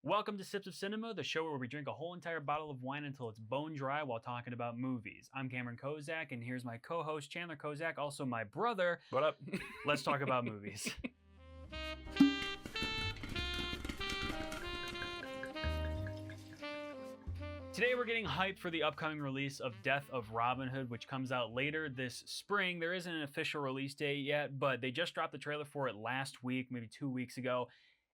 Welcome to Sips of Cinema, the show where we drink a whole entire bottle of wine until it's bone dry while talking about movies. I'm Cameron Kozak, and here's my co-host Chandler Kozak, also my brother. What up? Let's talk about movies. Today we're getting hyped for the upcoming release of Death of Robin Hood, which comes out later this spring. There isn't an official release date yet, but they just dropped the trailer for it last week, maybe 2 weeks ago.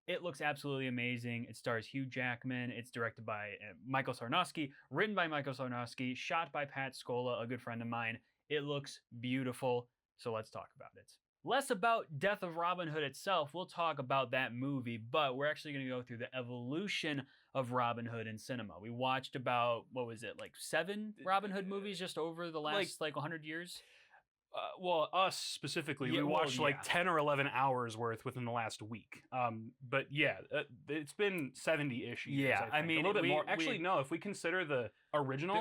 It looks absolutely amazing. It stars Hugh Jackman. It's directed by Michael Sarnowski, written by Michael Sarnowski, shot by Pat Scola, a good friend of mine. It looks beautiful, so let's talk about it. Less about Death of Robin Hood itself. We'll talk about that movie, but we're actually going to go through the evolution of Robin Hood in cinema. We watched about, what was it, like 7 Robin Hood movies just over the last 100 years? Well, us specifically, we watched 10 or 11 hours worth within the last week. But yeah, it's been 70-ish years. Yeah, I mean, a little bit more. Actually, no, if we consider the original,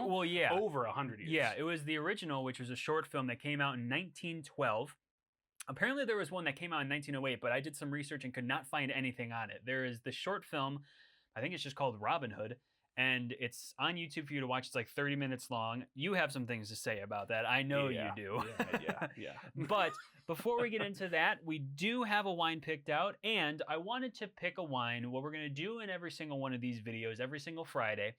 over 100 years. Yeah, it was the original, which was a short film that came out in 1912. Apparently, there was one that came out in 1908, but I did some research and could not find anything on it. There is the short film, I think it's just called Robin Hood, and it's on YouTube for you to watch. It's like 30 minutes long. You have some things to say about that. I know you do. Yeah. But before we get into that, we do have a wine picked out, and I wanted to pick a wine. What we're going to do in every single one of these videos, every single Friday,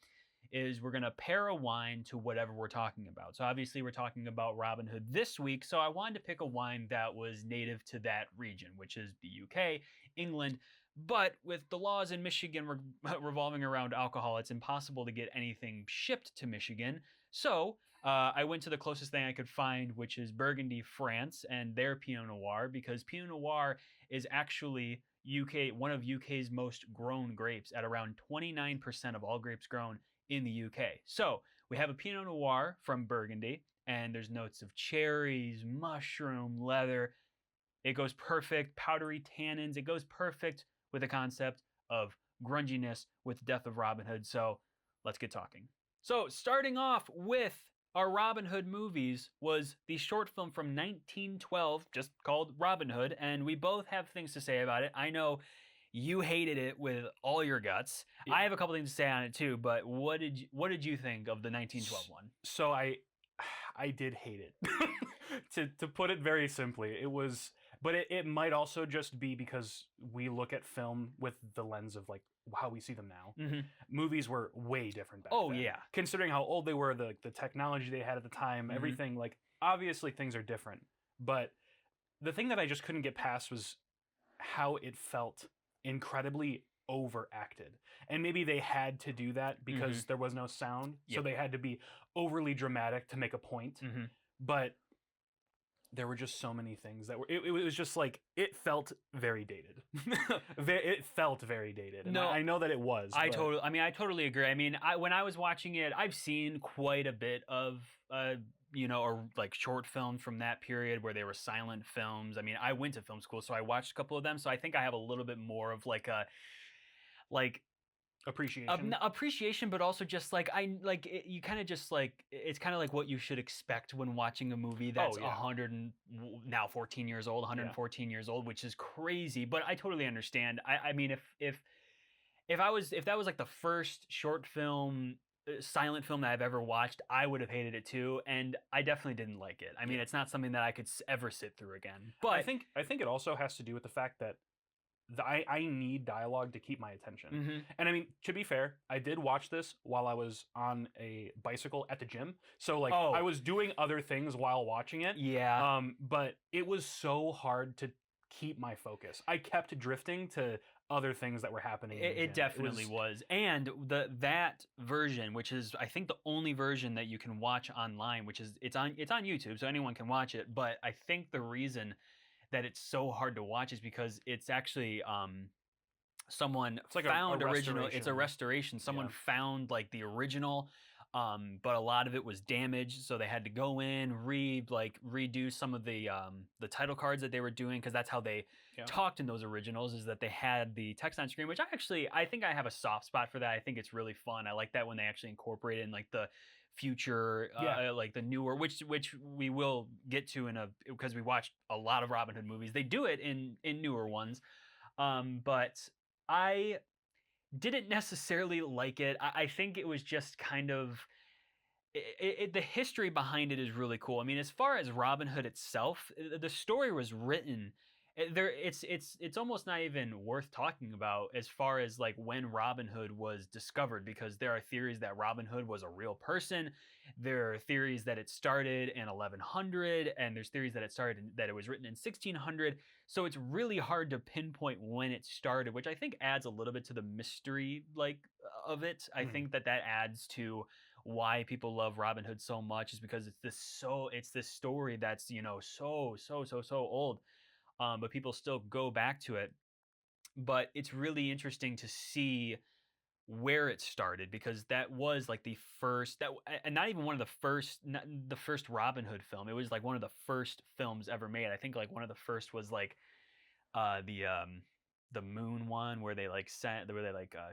is we're going to pair a wine to whatever we're talking about. So obviously we're talking about Robin Hood this week, so I wanted to pick a wine that was native to that region, which is the UK, England. But with the laws in Michigan revolving around alcohol, it's impossible to get anything shipped to Michigan. So I went to the closest thing I could find, which is Burgundy, France, and their Pinot Noir, because Pinot Noir is actually one of UK's most grown grapes at around 29% of all grapes grown in the UK. So we have a Pinot Noir from Burgundy, and there's notes of cherries, mushroom, leather. It goes perfect, powdery tannins. It goes perfect with the concept of grunginess with Death of Robin Hood. So let's get talking. So starting off with our Robin Hood movies was the short film from 1912, just called Robin Hood, and we both have things to say about it. I know you hated it with all your guts. Yeah. I have a couple things to say on it too, but what did you think of the 1912 one? So I did hate it. to put it very simply, it was. But it might also just be because we look at film with the lens of like how we see them now. Mm-hmm. Movies were way different back then. Oh, yeah. Considering how old they were, the technology they had at the time, mm-hmm. everything, like obviously things are different. But the thing that I just couldn't get past was how it felt incredibly overacted. And maybe they had to do that because mm-hmm. there was no sound. Yep. So they had to be overly dramatic to make a point. Mm-hmm. But there were just so many things that were. It was just like it felt very dated. It felt very dated. And no, I know that it was. I totally agree. I mean, when I was watching it, I've seen quite a bit of or like short films from that period where they were silent films. I mean, I went to film school, so I watched a couple of them. So I think I have a little bit more of appreciation, but also just you kind of just like it's kind of like what you should expect when watching a movie that's 114 years old, 114 years old, which is crazy. But I totally understand. I mean, if that was like the first short film, silent film that I've ever watched, I would have hated it too, and I definitely didn't like it. I mean, it's not something that I could ever sit through again. But I think it also has to do with the fact that I need dialogue to keep my attention. Mm-hmm. And I mean, to be fair, I did watch this while I was on a bicycle at the gym. So I was doing other things while watching it. Yeah. But it was so hard to keep my focus. I kept drifting to other things that were happening. It definitely was. And that version, which is I think the only version that you can watch online, which is it's on YouTube, so anyone can watch it. But I think the reason that it's so hard to watch is because it's actually someone found original. It's a restoration. Someone found like the original, but a lot of it was damaged, so they had to go in redo some of the title cards that they were doing, because that's how they talked in those originals, is that they had the text on screen, which I think I have a soft spot for that. I think it's really fun. I like that when they actually incorporate it in like the future, like the newer, which we will get to because we watched a lot of Robin Hood movies. They do it in newer ones, but I didn't necessarily like it. I think it was just kind of the history behind it is really cool. I mean, as far as Robin Hood itself, the story was written. It's almost not even worth talking about as far as like when Robin Hood was discovered, because there are theories that Robin Hood was a real person. There are theories that it started in 1100, and there's theories that that it was written in 1600. So it's really hard to pinpoint when it started, which I think adds a little bit to the mystery like of it. I think that adds to why people love Robin Hood so much, is because it's this story that's so old, but people still go back to it. But it's really interesting to see where it started, because that was like the first that and not even one of the first not the first Robin Hood film. It was like one of the first films ever made. I think like one of the first was like uh the um the moon one, where they like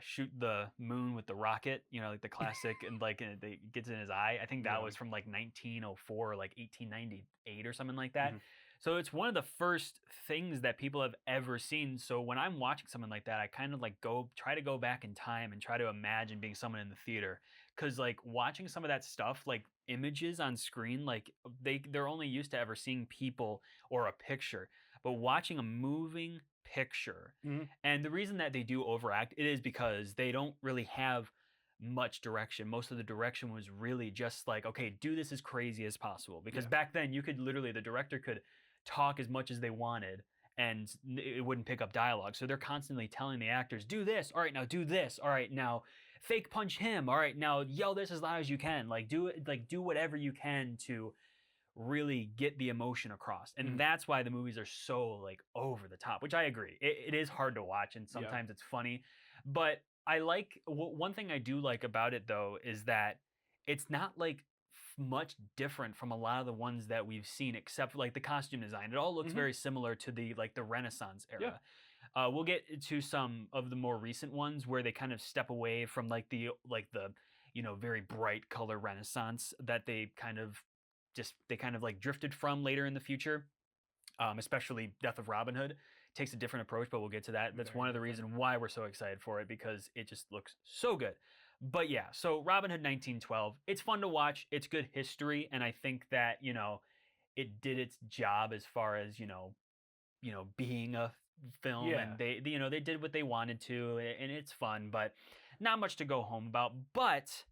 shoot the moon with the rocket, like the classic, and like it gets in his eye. I think that was from like 1904 or like 1898 or something like that. So it's one of the first things that people have ever seen. So when I'm watching something like that, I kind of like try to go back in time and try to imagine being someone in the theater, because like watching some of that stuff, like images on screen, like they're only used to ever seeing people or a picture, but watching a moving picture. And the reason that they do overact it is because they don't really have much direction. Most of the direction was really just like, okay, do this as crazy as possible, because back then you could literally, the director could talk as much as they wanted and it wouldn't pick up dialogue. So they're constantly telling the actors, do this, all right, now do this, all right, now fake punch him, all right, now yell this as loud as you can, like do it, like do whatever you can to really get the emotion across. And that's why the movies are so like over the top, which I agree. It is hard to watch and sometimes it's funny. But I like one thing I do like about it though is that it's not like much different from a lot of the ones that we've seen, except for like the costume design. It all looks very similar to the Renaissance era. We'll get to some of the more recent ones where they kind of step away from like the very bright color Renaissance that they kind of like drifted from later in the future. Especially Death of Robin Hood takes a different approach, but we'll get to that. That's one of the reasons why we're so excited for it, because it just looks so good. But yeah, so Robin Hood 1912, it's fun to watch. It's good history, and I think that it did its job as far as being a film, and they did what they wanted to, and it's fun, but not much to go home about. But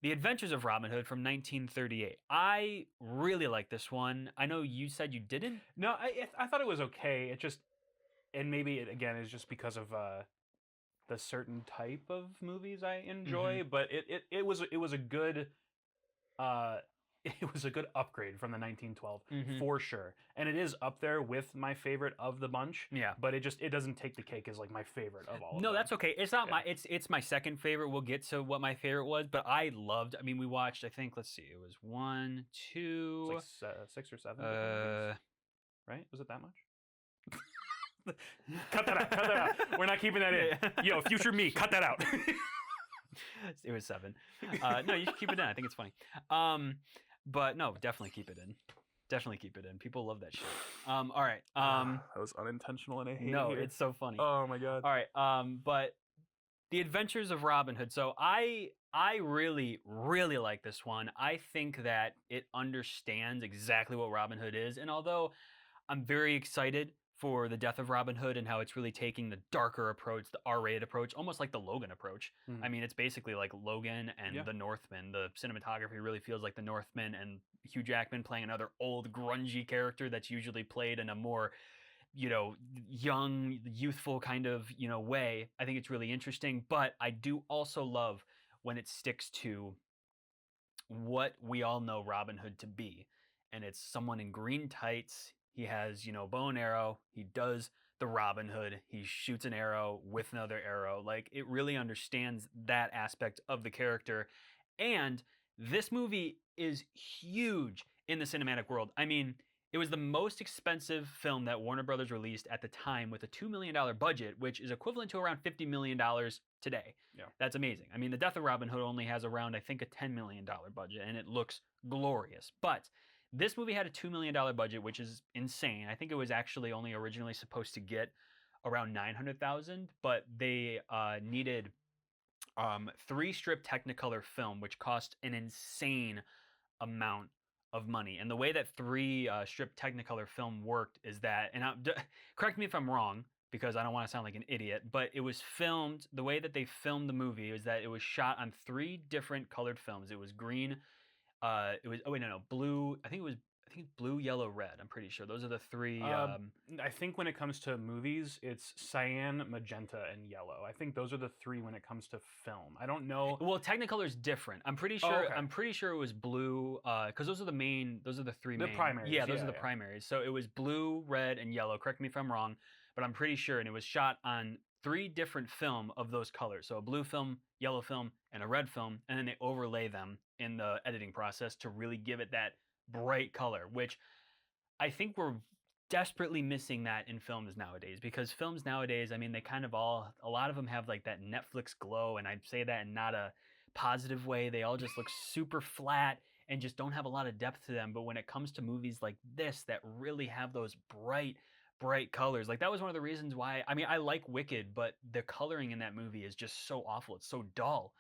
The Adventures of Robin Hood from 1938. I really like this one. I know you said you didn't. No, I thought it was okay. It just, and maybe it again is just because of the certain type of movies I enjoy, but it was a good it was a good upgrade from the 1912 for sure, and it is up there with my favorite of the bunch. Yeah, but it doesn't take the cake as like my favorite of all. No, of them. that's okay. It's not it's my second favorite. We'll get to what my favorite was, but I loved. I mean, we watched. I think let's see, it was 1, 2, like 6 or 7. Right? Was it that much? Cut that out. Cut that out. We're not keeping that in. Yo, future me, cut that out. It was 7. No, you should keep it in. I think it's funny. But no, definitely keep it in. Definitely keep it in. People love that shit. All right. That was unintentional and I hate it. It's so funny. Oh my god. All right. But The Adventures of Robin Hood. So I really, really like this one. I think that it understands exactly what Robin Hood is. And although I'm very excited for the Death of Robin Hood and how it's really taking the darker approach, the R-rated approach, almost like the Logan approach. I mean, it's basically like Logan and the Northman. The cinematography really feels like the Northman, and Hugh Jackman playing another old grungy character that's usually played in a more, young, youthful kind of, way. I think it's really interesting, but I do also love when it sticks to what we all know Robin Hood to be. And it's someone in green tights. He has, bow and arrow. He does the Robin Hood. He shoots an arrow with another arrow. Like, it really understands that aspect of the character. And this movie is huge in the cinematic world. I mean, it was the most expensive film that Warner Brothers released at the time, with a $2 million budget, which is equivalent to around $50 million today. Yeah. That's amazing. I mean, The Death of Robin Hood only has around, I think, a $10 million budget, and it looks glorious. But this movie had a $2 million budget, which is insane. I think it was actually only originally supposed to get around 900,000, but they needed 3 strip Technicolor film, which cost an insane amount of money. And the way that 3 strip Technicolor film worked is that, and correct me if I'm wrong, because I don't want to sound like an idiot, but it was filmed, the way that they filmed the movie was that it was shot on 3 different colored films. It was green, it was, oh wait, no, blue. I think it's blue, yellow, red. I'm pretty sure those are the three. I think when it comes to movies, it's cyan, magenta, and yellow. I think those are the 3 when it comes to film. I don't know. Well, Technicolor is different. I'm pretty sure. okay. I'm pretty sure it was blue. Because those are the main. Those are the 3 The main. primaries, Yeah, those are the yeah. primaries. So it was blue, red, and yellow. Correct me if I'm wrong, but I'm pretty sure. And it was shot on 3 different film of those colors. So a blue film, yellow film, and a red film, and then they overlay them in the editing process to really give it that bright color, which I think we're desperately missing that in films nowadays, because films nowadays, I mean, they kind of all, a lot of them have like that Netflix glow, and I say that in not a positive way. They all just look super flat and just don't have a lot of depth to them. But when it comes to movies like this that really have those bright colors, like that was one of the reasons why, I mean, I like Wicked, but the coloring in that movie is just so awful. It's so dull.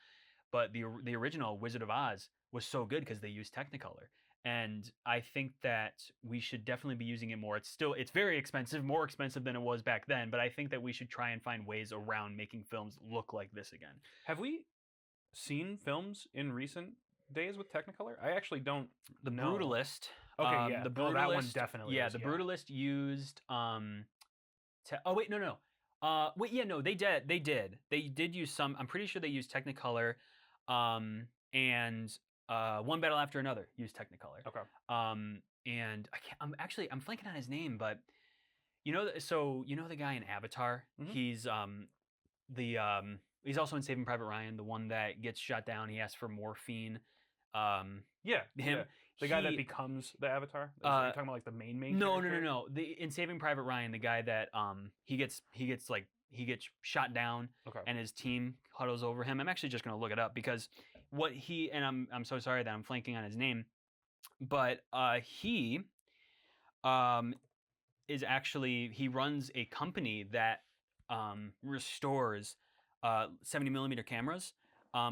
But the original Wizard of Oz was so good because they used Technicolor. And I think that we should definitely be using it more. It's very expensive, more expensive than it was back then, but I think that we should try and find ways around making films look like this again. Have we seen films in recent days with Technicolor? I actually don't The know. Brutalist. Okay, yeah. The Brutalist, that one definitely yeah, is, the Brutalist used oh wait, no. Wait, yeah, no, they did. They did use some. I'm pretty sure they used Technicolor. And One Battle After Another used Technicolor. Okay. And I'm blanking on his name, but you know, so you know the guy in Avatar. Mhm. He's also in Saving Private Ryan, the one that gets shot down. He asks for morphine. Yeah, Him. yeah. The guy that He- becomes the Avatar. Are you talking about like the main No, character? no. In Saving Private Ryan, the guy that he gets shot down, Okay. and his team huddles over him. I'm actually just gonna look it up because what he, and I'm so sorry that I'm flanking on his name, but he is actually, he runs a company that restores 70mm cameras.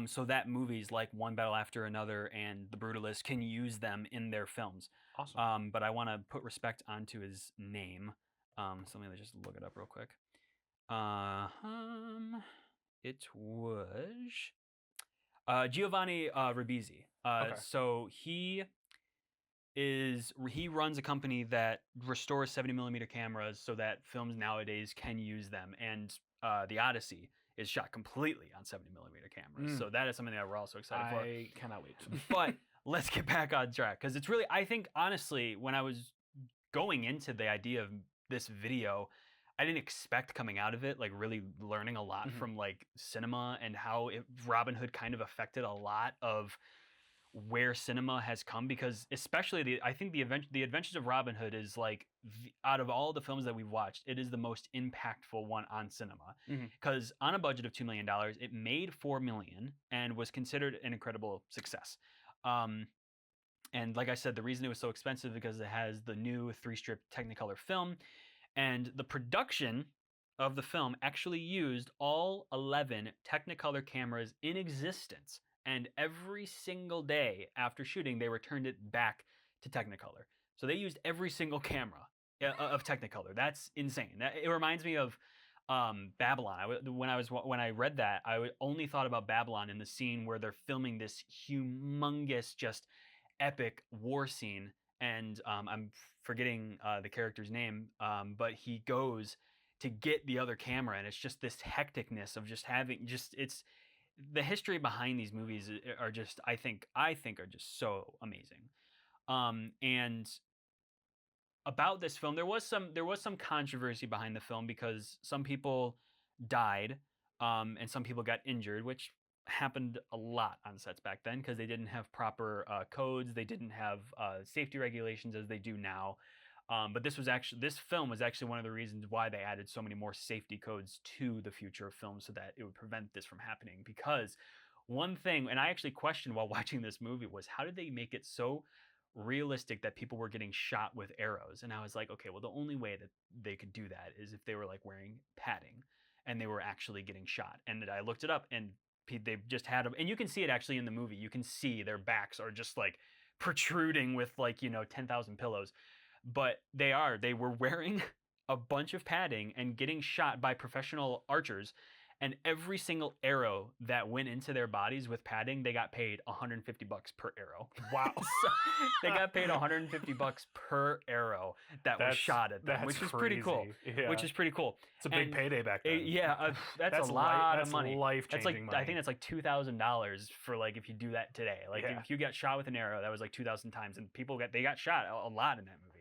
So that movies like One Battle After Another and The Brutalist can use them in their films. Awesome. But I want to put respect onto his name. So let me just look it up real quick. It was Giovanni Ribisi. Okay. So he runs a company that restores 70mm cameras so that films nowadays can use them. And The Odyssey is shot completely on 70mm cameras. So that is something that we're also excited for. I cannot wait. But let's get back on track, because it's really, I think honestly, when I was going into the idea of this video, I didn't expect coming out of it like really learning a lot from like cinema and how Robinhood kind of affected a lot of where cinema has come, because especially I think the Adventures of Robin Hood is like out of all the films that we've watched, it is the most impactful one on cinema, because on a budget of $2 million, it made $4 million and was considered an incredible success. And like I said, the reason it was so expensive because it has the new 3-strip Technicolor film, and the production of the film actually used all 11 Technicolor cameras in existence. And every single day after shooting, they returned it back to Technicolor. So they used every single camera of Technicolor. That's insane. It reminds me of Babylon. When I read that, I only thought about Babylon in the scene where they're filming this humongous, just epic war scene. And I'm forgetting the character's name, but he goes to get the other camera, and it's just this hecticness of just having it's the history behind these movies are just, I think are just so amazing. And about this film, there was some controversy behind the film because some people died, and some people got injured, which happened a lot on sets back then because they didn't have proper codes, they didn't have safety regulations as they do now. But this film was actually one of the reasons why they added so many more safety codes to the future of film, so that it would prevent this from happening. Because one thing, and I actually questioned while watching this movie, was how did they make it so realistic that people were getting shot with arrows. And I was like, okay, well, the only way that they could do that is if they were like wearing padding and they were actually getting shot. And I looked it up, and they just had them, and you can see it actually in the movie. You can see their backs are just like protruding with like 10,000 pillows, but they were wearing a bunch of padding and getting shot by professional archers, and every single arrow that went into their bodies with padding, they got paid $150 per arrow. Wow. So they got paid $150 per arrow that was shot at them, which is pretty cool. Yeah. Which is pretty cool. It's a big payday back then. That's a lot of money. Life-changing money. I think that's like $2,000 for like if you do that today. Like if you got shot with an arrow, that was like 2,000 times, and they got shot a lot in that movie.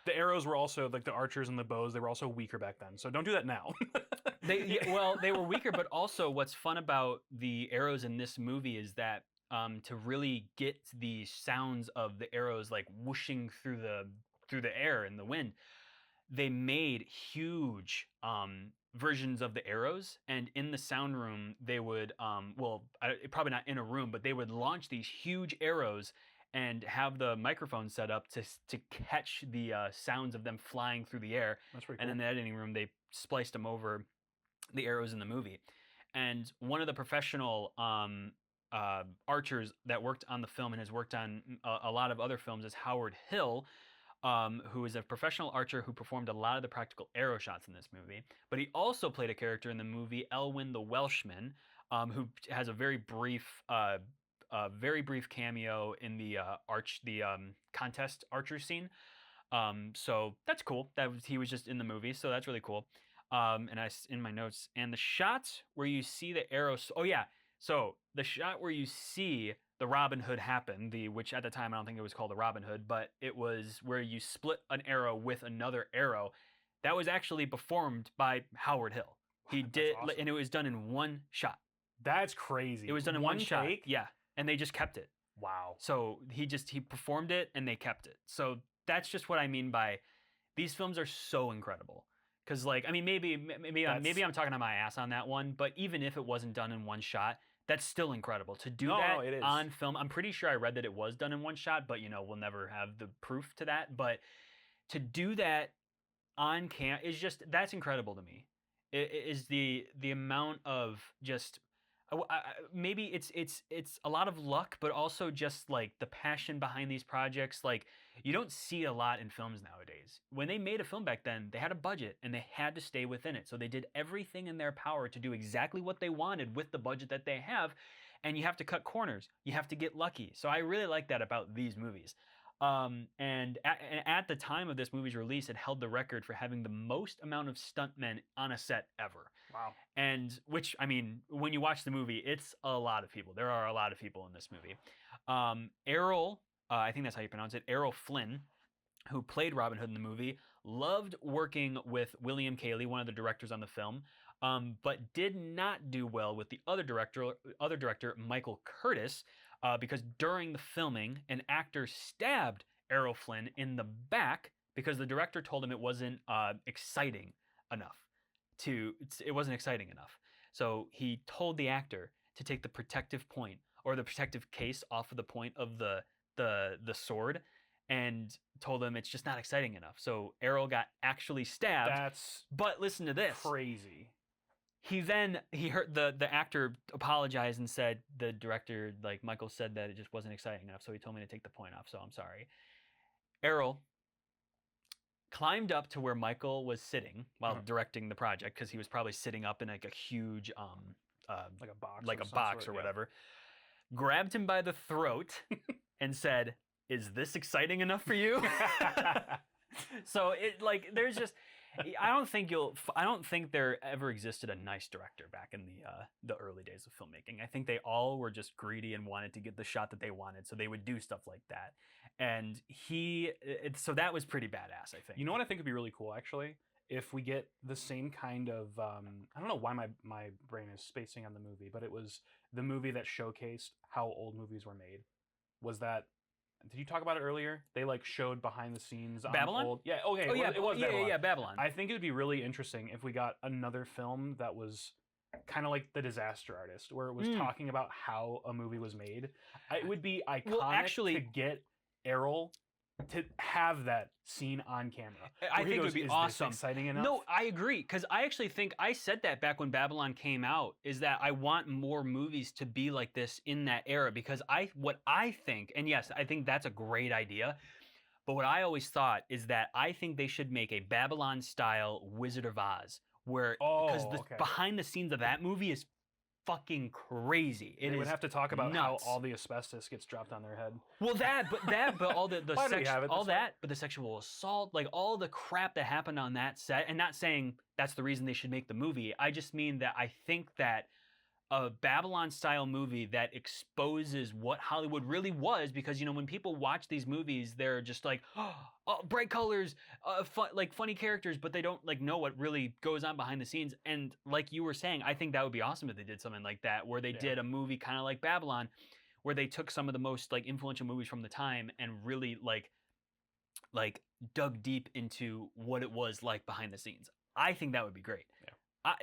The arrows were also like the archers and the bows. They were also weaker back then, so don't do that now. They were weaker, but also what's fun about the arrows in this movie is that to really get the sounds of the arrows like whooshing through the air and the wind, they made huge versions of the arrows, and in the sound room they would probably not in a room, but they would launch these huge arrows and have the microphone set up to catch the sounds of them flying through the air. That's pretty cool. And in the editing room, they spliced them over the arrows in the movie. And one of the professional archers that worked on the film and has worked on a lot of other films is Howard Hill, who is a professional archer who performed a lot of the practical arrow shots in this movie. But he also played a character in the movie, Elwyn the Welshman, who has a very brief cameo in the contest archer scene. So that's cool. He was just in the movie, so that's really cool. And in my notes, and the shots where you see the arrows. Oh yeah, so the shot where you see the Robin Hood happen, which at the time I don't think it was called the Robin Hood, but it was where you split an arrow with another arrow. That was actually performed by Howard Hill. He did, awesome. And it was done in one shot. That's crazy. It was done in one shot. Yeah. And they just kept it. Wow. So he performed it and they kept it. So that's just what I mean by these films are so incredible. Because maybe I'm talking on my ass on that one, but even if it wasn't done in one shot, that's still incredible to do that on film. I'm pretty sure I read that it was done in one shot, but we'll never have the proof to that. But to do that on cam is that's incredible to me. It is the amount of just. Maybe it's a lot of luck, but also just like the passion behind these projects. Like you don't see a lot in films nowadays. When they made a film back then, they had a budget and they had to stay within it. So they did everything in their power to do exactly what they wanted with the budget that they have. And you have to cut corners. You have to get lucky. So I really like that about these movies. And at the time of this movie's release, it held the record for having the most amount of stuntmen on a set ever. Wow. And which, when you watch the movie, it's a lot of people. There are a lot of people in this movie. Errol, I think that's how you pronounce it, Errol Flynn, who played Robin Hood in the movie, loved working with William Cayley, one of the directors on the film, but did not do well with the other director, Michael Curtis, because during the filming, an actor stabbed Errol Flynn in the back because the director told him it wasn't exciting enough. It wasn't exciting enough. So he told the actor to take the protective point or the protective case off of the point of the sword, and told him it's just not exciting enough. So Errol got actually stabbed. But listen to this. Crazy. He heard the actor apologize and said, the director, like Michael, said that it just wasn't exciting enough, so he told me to take the point off, so I'm sorry. Errol climbed up to where Michael was sitting while directing the project, because he was probably sitting up in like a huge like a box or whatever. Grabbed him by the throat and said, "Is this exciting enough for you?" So there's just, I don't think there ever existed a nice director back in the early days of filmmaking. I think they all were just greedy and wanted to get the shot that they wanted, so they would do stuff like that. And so that was pretty badass, I think. You know what I think would be really cool, actually? If we get the same kind of, I don't know why my brain is spacing on the movie, but it was the movie that showcased how old movies were made. Was that, did you talk about it earlier? They showed behind the scenes on Babylon? old, yeah, okay. Oh yeah, it was Babylon. Yeah, Babylon. I think it would be really interesting if we got another film that was kind of like The Disaster Artist, where it was talking about how a movie was made. It would be iconic to get Errol to have that scene on camera. I think it would be "Is awesome. This exciting enough?" No, I agree, because I actually think I said that back when Babylon came out, is that I want more movies to be like this in that era, because what I think, and yes, I think that's a great idea, but what I always thought is that I think they should make a Babylon style Wizard of Oz, where because Oh, the okay. behind the scenes of that movie is fucking crazy. It They would is have to talk about nuts. how all the asbestos gets dropped on their head. Well, but all the Why do we have it all this way? that, but the sexual assault, like all the crap that happened on that set, and not saying that's the reason they should make the movie. I just mean that I think that a Babylon style movie that exposes what Hollywood really was, because when people watch these movies, they're just like, oh, bright colors, like funny characters, but they don't like know what really goes on behind the scenes. And like you were saying, I think that would be awesome if they did something like that, where they did a movie kind of like Babylon, where they took some of the most like influential movies from the time and really like dug deep into what it was like behind the scenes. I think that would be great. Yeah.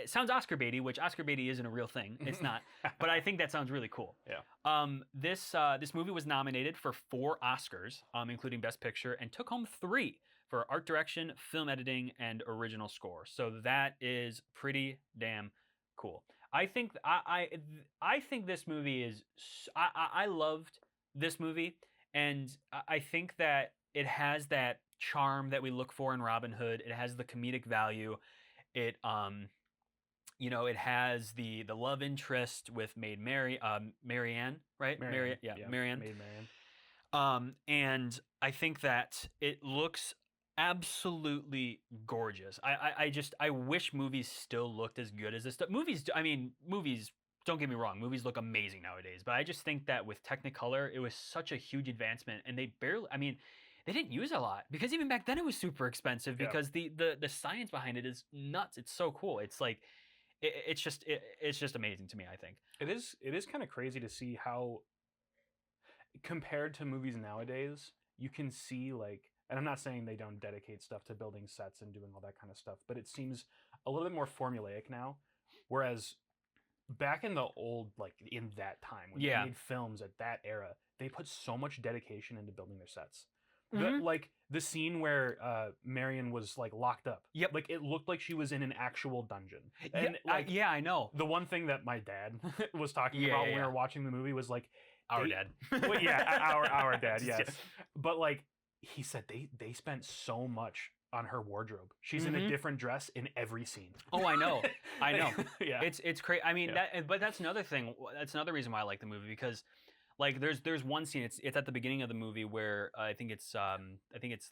It sounds Oscar baity, which Oscar baity isn't a real thing. It's not, but I think that sounds really cool. Yeah. This movie was nominated for 4 Oscars, including Best Picture, and took home 3 for art direction, film editing, and original score. So that is pretty damn cool. I think I think this movie is. I loved this movie, and I think that it has that charm that we look for in Robin Hood. It has the comedic value. It it has the love interest with Marianne, right? Marianne. Marianne. Maid Marianne. And I think that it looks absolutely gorgeous. I wish movies still looked as good as this stuff. Movies, don't get me wrong, movies look amazing nowadays, but I just think that with Technicolor, it was such a huge advancement, and they didn't use a lot, because even back then it was super expensive, because the science behind it is nuts. It's so cool. It's like it's just amazing to me, I think. It is kind of crazy to see how, compared to movies nowadays, you can see like, and I'm not saying they don't dedicate stuff to building sets and doing all that kind of stuff, but it seems a little bit more formulaic now, whereas back in the old, like in that time when they made films at that era, they put so much dedication into building their sets. Like the scene where Marion was like locked up. Yep. Like it looked like she was in an actual dungeon. And I know. The one thing that my dad was talking about when we were watching the movie was like our dad. Well, our dad, yes. But like he said they spent so much on her wardrobe. She's in a different dress in every scene. Oh, I know. Yeah. It's crazy. I mean, but that's another thing. That's another reason why I like the movie, because like there's one scene, it's at the beginning of the movie where I think it's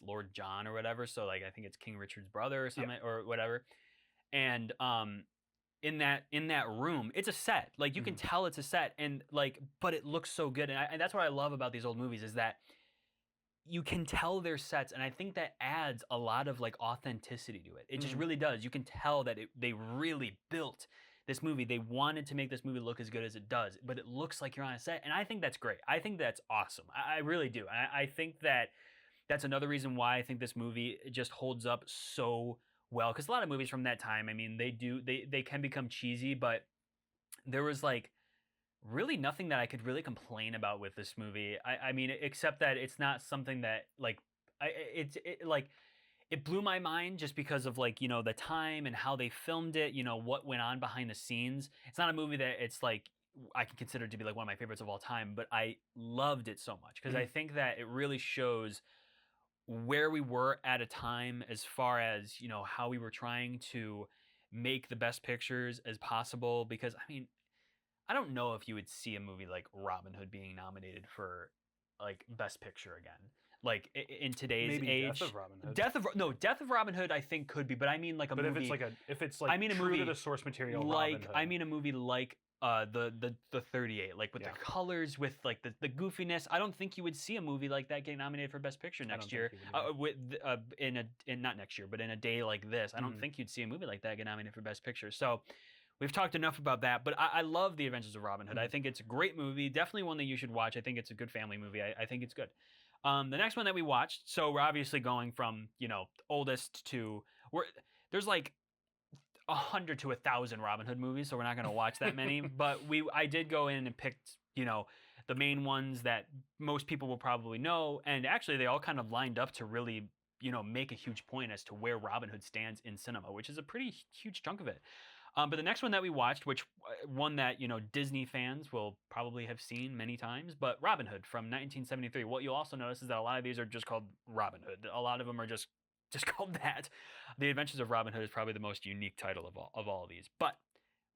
Lord John or whatever, so like I think it's King Richard's brother or something or whatever. And in that room, it's a set. Like you can tell it's a set, and like, but it looks so good. And that's what I love about these old movies, is that you can tell they're sets, and I think that adds a lot of like authenticity to it. It just really does. You can tell that they really built this movie. They wanted to make this movie look as good as it does, but it looks like you're on a set, and I think that's great. I think that's awesome. I really do. I think that that's another reason why I think this movie just holds up so well, because a lot of movies from that time, I mean, they can become cheesy, but there was like really nothing that I could really complain about with this movie. I mean, except that it's not something that like it blew my mind just because of like, the time and how they filmed it, what went on behind the scenes. It's not a movie that it's like I can consider to be like one of my favorites of all time, but I loved it so much because I think that it really shows where we were at a time as far as, how we were trying to make the best pictures as possible. Because I mean, I don't know if you would see a movie like Robin Hood being nominated for like Best Picture again. Like in today's age, Death of Robin Hood. Death of Robin Hood, I think could be, but I mean like a movie. But if it's like a true movie to the source material, like Robin Hood. I mean a movie like the 38, like with the colors, with like the goofiness. I don't think you would see a movie like that getting nominated for Best Picture next year. Not next year, but in a day like this, I don't think you'd see a movie like that get nominated for Best Picture. So we've talked enough about that, but I love The Adventures of Robin Hood. I think it's a great movie, definitely one that you should watch. I think it's a good family movie. I think it's good. The next one that we watched, so we're obviously going from, oldest to, there's like 100 to 1,000 Robin Hood movies, so we're not going to watch that many, but I did go in and picked, the main ones that most people will probably know, and actually they all kind of lined up to really, make a huge point as to where Robin Hood stands in cinema, which is a pretty huge chunk of it. But the next one that we watched, which one that Disney fans will probably have seen many times, but Robin Hood from 1973. What you'll also notice is that a lot of these are just called Robin Hood. A lot of them are just called that. The Adventures of Robin Hood is probably the most unique title of all of these. But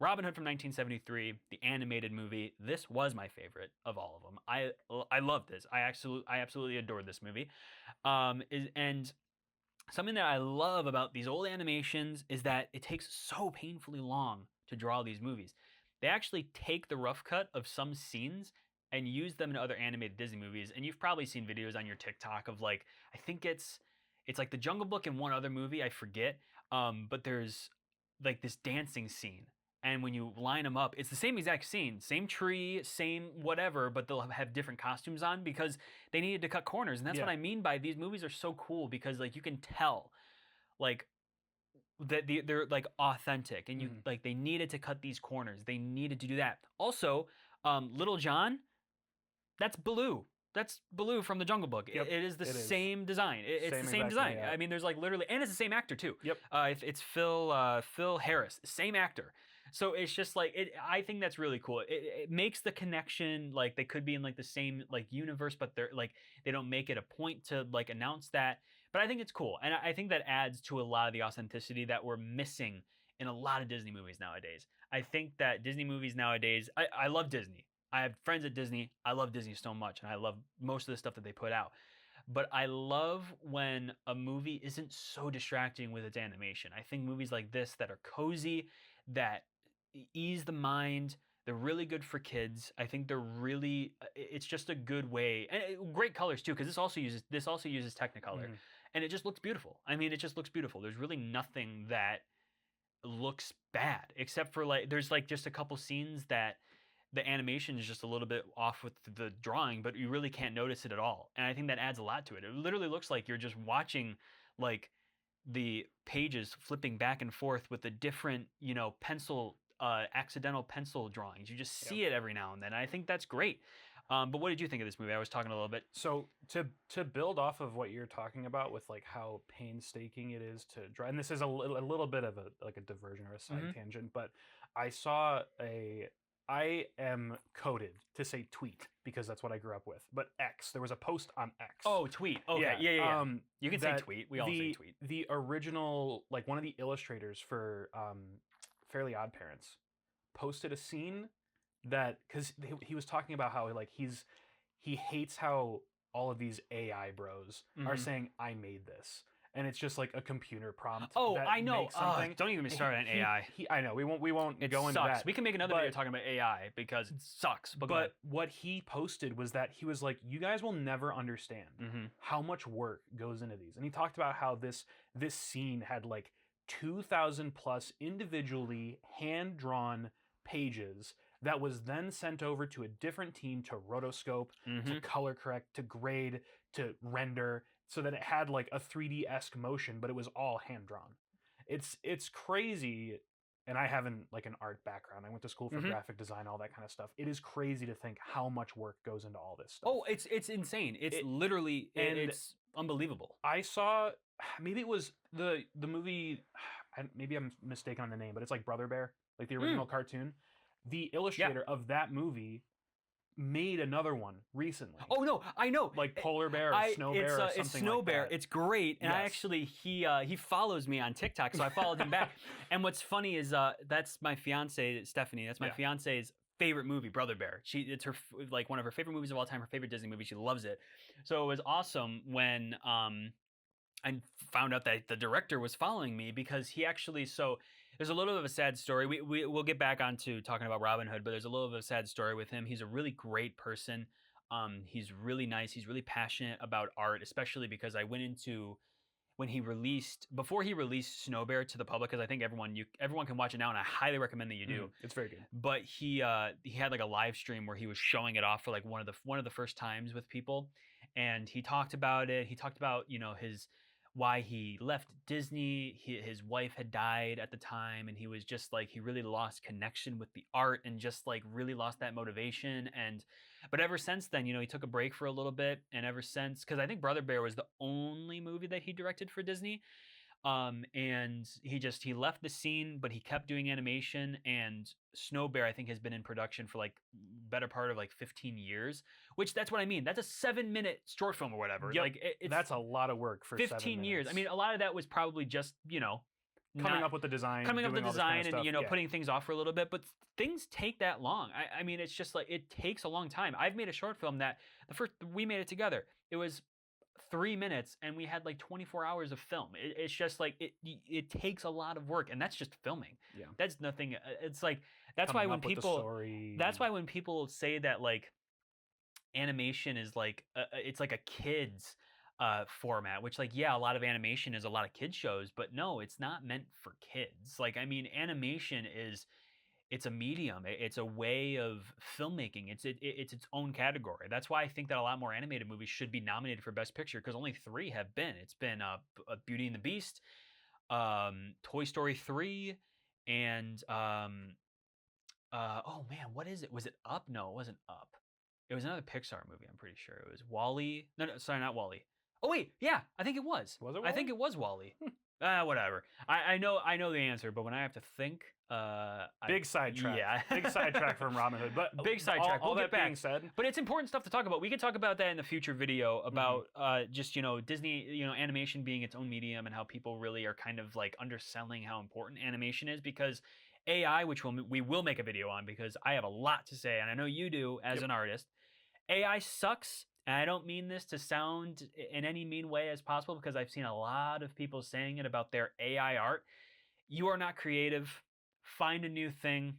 Robin Hood from 1973, the animated movie. This was my favorite of all of them. I love this. I absolutely adored this movie. And something that I love about these old animations is that it takes so painfully long to draw these movies. They actually take the rough cut of some scenes and use them in other animated Disney movies. And you've probably seen videos on your TikTok of like, I think it's like the Jungle Book and one other movie, I forget. But there's like this dancing scene. And when you line them up, it's the same exact scene, same tree, same whatever, but they'll have different costumes on because they needed to cut corners. And that's what I mean by these movies are so cool because like you can tell like that they're like authentic and you like they needed to cut these corners. They needed to do that. Also, Little John, that's Baloo. That's Baloo from the Jungle Book. Yep, it is the same design. It's the same design. I mean, there's like literally, and it's the same actor too. Yep. It's Phil Harris, same actor. So it's just like I think that's really cool. It makes the connection like they could be in like the same like universe, but they're like they don't make it a point to like announce that. But I think it's cool, and I think that adds to a lot of the authenticity that we're missing in a lot of Disney movies nowadays. I think that Disney movies nowadays. I love Disney. I have friends at Disney. I love Disney so much, and I love most of the stuff that they put out. But I love when a movie isn't so distracting with its animation. I think movies like this that are cozy, that ease the mind, they're really good for kids. I think they're really, it's just a good way, and great colors too, because this also uses Technicolor, and it just looks beautiful. I mean, it just looks beautiful. There's really nothing that looks bad, except for like, there's like just a couple scenes that the animation is just a little bit off with the drawing, but you really can't notice it at all. And I think that adds a lot to it. It literally looks like you're just watching like the pages flipping back and forth with the different, accidental pencil drawings. You just see it every now and then. And I think that's great. But what did you think of this movie? I was talking a little bit. So to build off of what you're talking about with like how painstaking it is to draw, and this is a little bit of a diversion or a side tangent, but I am coded to say tweet because that's what I grew up with. But X, there was a post on X. Oh, tweet. Okay, yeah. You can say tweet. We all say tweet. The original, like one of the illustrators for Fairly Odd Parents, posted a scene that because he was talking about how like he hates how all of these AI bros are saying I made this. And it's just like a computer prompt. Oh, I know. Don't even start on AI. I know. We won't it go sucks. into that. We can make another video talking about AI because it sucks. But what he posted was that he was like, you guys will never understand how much work goes into these. And he talked about how this scene had like 2,000 plus individually hand-drawn pages that was then sent over to a different team to rotoscope, to color correct, to grade, to render, so that it had like a 3D-esque motion, but it was all hand-drawn. It's crazy, and I haven't like an art background. I went to school for graphic design, all that kind of stuff. It is crazy to think how much work goes into all this stuff. Oh, it's insane. It's literally, it's unbelievable. I saw, maybe it was the movie, maybe I'm mistaken on the name, but it's like Brother Bear, like the original cartoon. The illustrator of that movie made another one recently. Oh no, I know. Like Polar Bear or Snow Bear or something it's Snow like Bear. that. It's great. And I actually he follows me on TikTok, so I followed him back. And what's funny is that's my fiance Stephanie. That's my fiance's favorite movie, Brother Bear. It's her like one of her favorite movies of all time, her favorite Disney movie. She loves it. So it was awesome when I found out that the director was following me because he actually there's a little bit of a sad story. We'll get back onto talking about Robin Hood, but there's a little bit of a sad story with him. He's a really great person. He's really nice. He's really passionate about art, especially because I went into before he released Snow Bear to the public, because I think everyone can watch it now, and I highly recommend that you do. It's very good. But he had like a live stream where he was showing it off for like one of the first times with people, and he talked about it. He talked about why he left Disney. His wife had died at the time, and he was just like, he really lost connection with the art and just like really lost that motivation. And but ever since then, he took a break for a little bit, and ever since, because I think Brother Bear was the only movie that he directed for Disney. And he left the scene, but he kept doing animation. And Snow Bear, I think, has been in production for like better part of like 15 years, which that's what I mean. That's a 7-minute short film or whatever. Yep. Like it's That's a lot of work for 15 years. I mean, a lot of that was probably just, coming up with the design, coming up with the doing all this design, kind of and stuff. putting things off for a little bit. But things take that long. I mean, it's just like, it takes a long time. I've made a short film that we made it together. It was 3 minutes, and we had like 24 hours of film. It's just like it takes a lot of work, and that's just filming. Yeah. That's nothing. It's like that's Coming why when up with the people story. that's why when people say that like animation is like it's like a kids format, which like, yeah, a lot of animation is a lot of kids shows, but no, it's not meant for kids. Like, I mean, animation it's a medium. It's a way of filmmaking. It's its own category. That's why I think that a lot more animated movies should be nominated for Best Picture, because only 3 have been. It's been Beauty and the Beast, Toy Story 3, and oh man, what is it? Was it Up? No, it wasn't Up. It was another Pixar movie. I'm pretty sure it was Wall-E. No, sorry, not Wall-E. Oh wait, yeah, I think it was. Was it I think Wall-E? it was Wall-E. Whatever. I know the answer, but when I have to think, Big sidetrack. Yeah, Big sidetrack from Robin Hood. But big sidetrack. All We'll that get being back. said, But it's important stuff to talk about. We can talk about that in the future video about just Disney, animation being its own medium, and how people really are kind of like underselling how important animation is, because AI, which we will make a video on, because I have a lot to say, and I know you do as an artist. AI sucks. And I don't mean this to sound in any mean way as possible, because I've seen a lot of people saying it about their AI art. You are not creative. Find a new thing.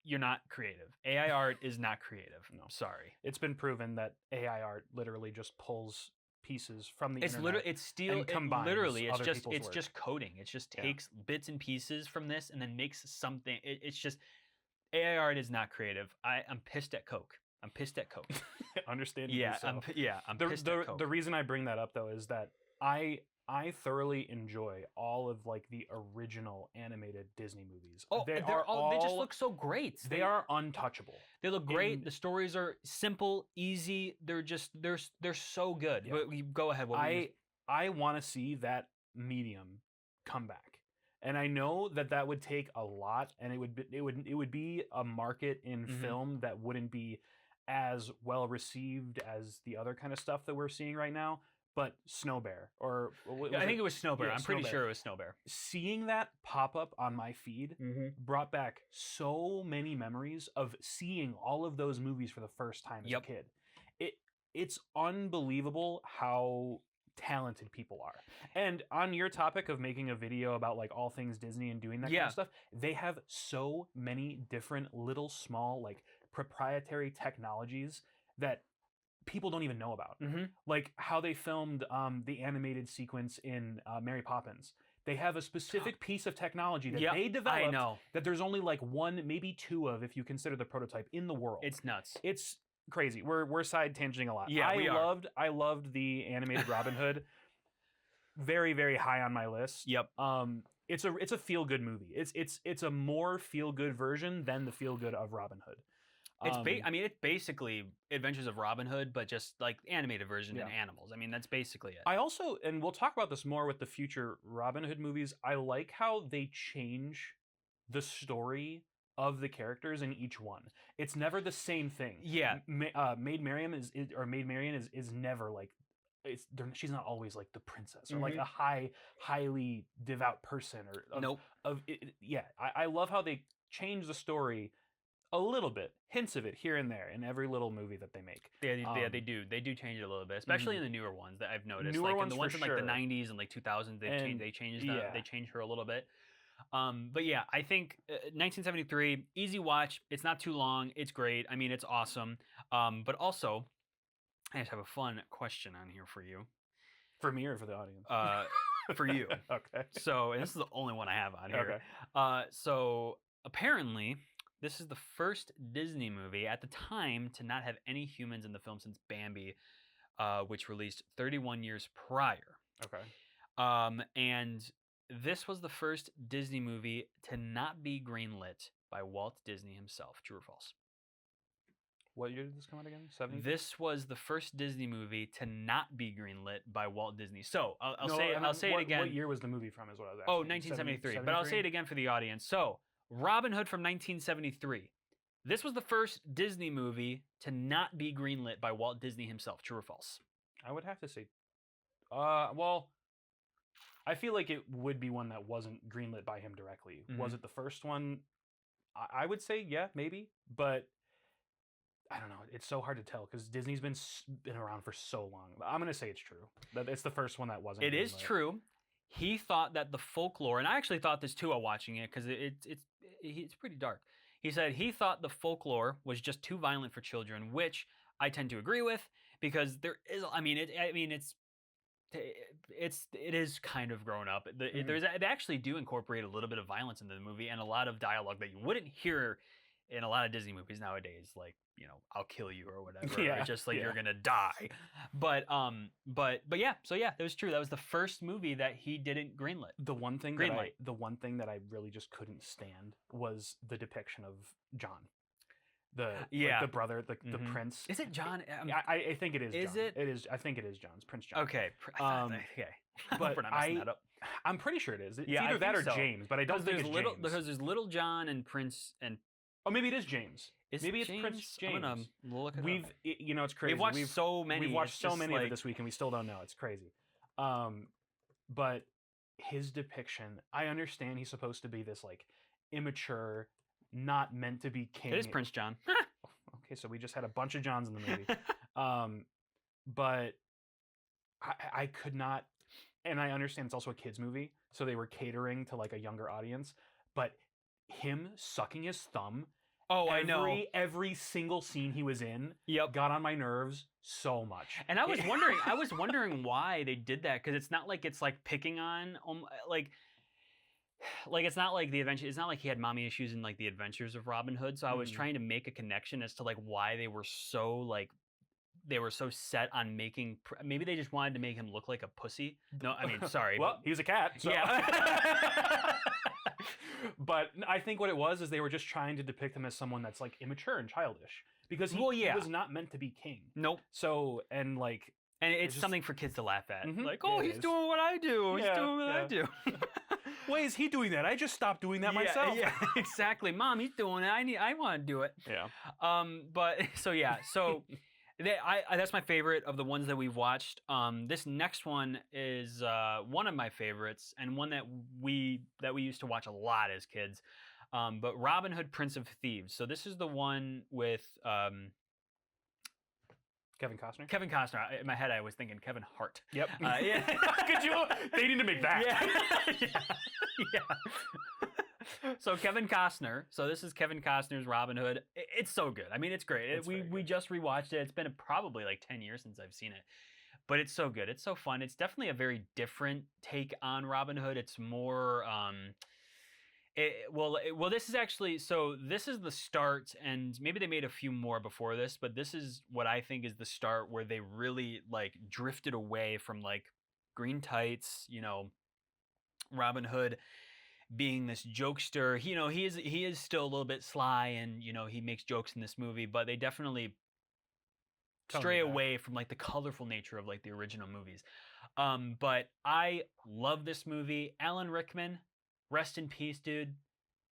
You're not creative. AI art is not creative. No. Sorry. It's been proven that AI art literally just pulls pieces from the It's internet. literally Combines it's just coding. It just takes bits and pieces from this and then makes something. It's just, AI art is not creative. I'm pissed at Coke. I'm pissed at Coke. Understandably Yeah, so. I'm pissed at Coke. The reason I bring that up though is that I thoroughly enjoy all of like the original animated Disney movies. Oh, they just look so great. They are untouchable. They look great. The stories are simple, easy. They're just they're so good. Yeah. But you go ahead. I want to see that medium come back. And I know that would take a lot, and it would be a market in film that wouldn't be as well received as the other kind of stuff that we're seeing right now. But Snow Bear, or I think it was Snow Bear. Yeah, I'm pretty sure it was Snow Bear. Seeing that pop up on my feed brought back so many memories of seeing all of those movies for the first time as a kid. It's unbelievable how talented people are. And on your topic of making a video about like all things Disney and doing that kind of stuff, they have so many different little small like proprietary technologies that people don't even know about. Like how they filmed the animated sequence in Mary Poppins. They have a specific piece of technology that they developed that there's only like 1, maybe 2 of, if you consider the prototype, in the world. It's nuts. It's crazy. We're side tangenting a lot. Yeah, I loved the animated Robin Hood. Very, very high on my list. Yep. It's a feel good movie. It's a more feel good version than the feel good of Robin Hood. It's basically Adventures of Robin Hood, but just like the animated version and animals. I mean, that's basically it. I also, and we'll talk about this more with the future Robin Hood movies, I like how they change the story of the characters in each one. It's never the same thing. Yeah. Maid Marian is never like, she's not always like the princess or like a highly devout person or I love how they change the story a little bit, hints of it here and there in every little movie that they make. They do change it a little bit, especially in the newer ones that I've noticed. Newer like ones in the ones for in like sure. the 90s and like 2000s, they changed her a little bit. But yeah, I think 1973, easy watch. It's not too long. It's great. I mean, it's awesome. But also, I just have a fun question on here for you. For me or for the audience? For you. Okay. So, and this is the only one I have on here. Okay. So apparently, this is the first Disney movie at the time to not have any humans in the film since Bambi, which released 31 years prior. Okay. And this was the first Disney movie to not be greenlit by Walt Disney himself. True or false? What year did this come out again? 70? This was the first Disney movie to not be greenlit by Walt Disney. So I'll No, say and I'll say what, it again. What year was the movie from? Is what I was asking. Oh, 1973. But I'll say it again for the audience. So Robin Hood from 1973. This was the first Disney movie to not be greenlit by Walt Disney himself. True or false? I would have to say, well, I feel like it would be one that wasn't greenlit by him directly. Was it the first one? I would say yeah, maybe, but I don't know. It's so hard to tell because Disney's been around for so long. I'm gonna say it's true. That it's the first one that wasn't. It is true. He thought that the folklore, and I actually thought this too while watching it because it's pretty dark. He said he thought the folklore was just too violent for children, which I tend to agree with because there is. It is kind of grown up. They actually do incorporate a little bit of violence into the movie and a lot of dialogue that you wouldn't hear in a lot of Disney movies nowadays, like, I'll kill you or whatever. Yeah, or just like you're gonna die. But yeah, so yeah, it was true. That was the first movie that he didn't greenlit. The one thing that I really just couldn't stand was the depiction of John. The brother, the prince. Is it John? I think it is. Is John. it? It is. I think it is John's Prince John. Okay. Okay. But we're not messing that up. I'm pretty sure it is. It's Yeah, either I that or think so. James, but I don't think it's little James. because there's Little John and Prince and. Oh, maybe it is James. Maybe it's James? Prince James. I'm gonna look it up. It's crazy. We've watched so many. We've watched It's so just many of like- it this week, and we still don't know. It's crazy. But his depiction, I understand he's supposed to be this like immature, not meant to be king. It is Prince John. Okay, so we just had a bunch of Johns in the movie. But I could not, and I understand it's also a kids movie, so they were catering to like a younger audience. But him sucking his thumb. Oh, I know. Every single scene he was in, Yep. got on my nerves so much. And I was wondering why they did that because it's not like it's like picking on like it's not like the adventure. It's not like he had mommy issues in like the Adventures of Robin Hood. So I was trying to make a connection as to like why they were so set on making. Maybe they just wanted to make him look like a pussy. No, I mean sorry. Well, he was a cat. So. Yeah. But I think what it was is they were just trying to depict him as someone that's like immature and childish because he was not meant to be king. Nope. So and it's something for kids to laugh at. Mhm. Like, oh, he's doing what I do. He's doing what I do. Why is he doing that? I just stopped doing that myself. Yeah, exactly. Mom, he's doing it. I want to do it. Yeah. But so yeah, so that's my favorite of the ones that we've watched. This next one is one of my favorites and one that we used to watch a lot as kids. But Robin Hood, Prince of Thieves. So this is the one with Kevin Costner. Kevin Costner. In my head, I was thinking Kevin Hart. Yep. Yeah. Could you? They need to make that. Yeah. So Kevin Costner. So this is Kevin Costner's Robin Hood. It's so good. I mean, it's great. We just rewatched it. It's been probably like 10 years since I've seen it. But it's so good. It's so fun. It's definitely a very different take on Robin Hood. It's more this is actually, so this is the start, and maybe they made a few more before this, but this is what I think is the start where they really like drifted away from like green tights, Robin Hood being this jokester. He is still a little bit sly and, he makes jokes in this movie, but they definitely stray away from like the colorful nature of like the original movies. But I love this movie. Alan Rickman, rest in peace, dude.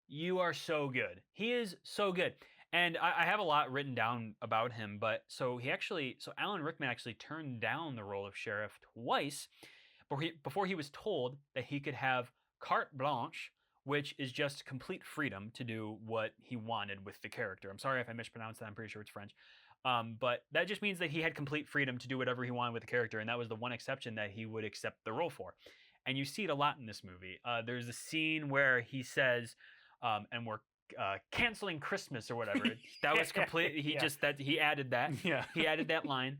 You are so good. He is so good. And I have a lot written down about him, but so Alan Rickman actually turned down the role of sheriff twice before he was told that he could have carte blanche, which is just complete freedom to do what he wanted with the character. I'm sorry if I mispronounced that. I'm pretty sure it's French. But that just means that he had complete freedom to do whatever he wanted with the character, and that was the one exception that he would accept the role for. And you see it a lot in this movie. There's a scene where he says, and we're canceling Christmas or whatever. That was complete. He added that. Yeah. He added that line.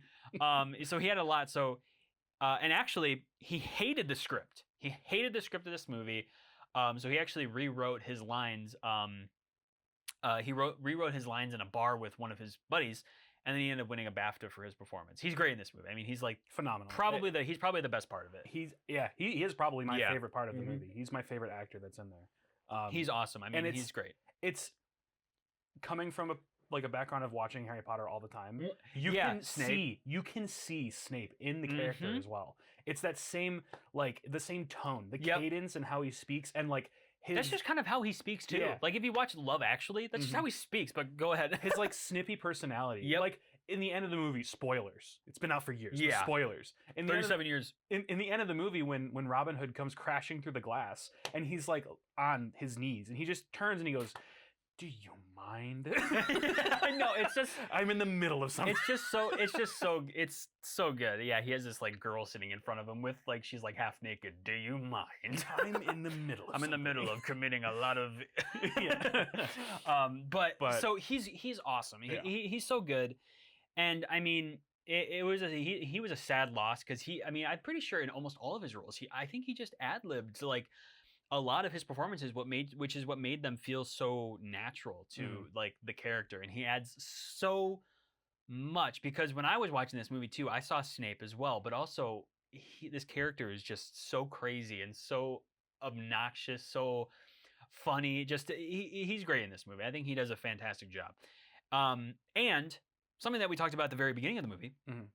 So he had a lot. So, and actually, he hated the script. He hated the script of this movie. So he actually rewrote his lines. He rewrote his lines in a bar with one of his buddies, and then he ended up winning a BAFTA for his performance. He's great in this movie. I mean, he's like Phenomenal. he's probably the best part of it. He is probably my Yeah. favorite part of the Mhm. movie. He's my favorite actor that's in there. He's awesome. I mean, and he's great. It's coming from a background of watching Harry Potter all the time. You Yeah, can Snape. see Snape in the character Mhm. as well. It's that same the same tone, the Yep. cadence and how he speaks, and like his That's just kind of how he speaks too. Yeah. Like if you watch Love Actually, that's just Mhm. how he speaks. But go ahead. his like snippy personality. Yep. Like in the end of the movie, spoilers. It's been out for years. but Yeah. spoilers. In the end of 37 years. in the end of the movie when Robin Hood comes crashing through the glass and he's like on his knees and he just turns and he goes, "Do you mind?" I know, it's just I'm in the middle of something. it's so good. Yeah, he has this like girl sitting in front of him with like she's like half naked. Do you mind? I'm in the middle of I'm in the something. middle of committing a lot of Yeah. but But- so he's awesome. Yeah. He's so good. And I mean it was he was a sad loss because I'm pretty sure in almost all of his roles I think he just ad-libbed like a lot of his performances which is what made them feel so natural to like the character, and he adds so much because when I was watching this movie too, I saw Snape as well, but also this character is just so crazy and so obnoxious, so funny. Just he's great in this movie. I think he does a fantastic job. And something that we talked about at the very beginning of the movie Mhm.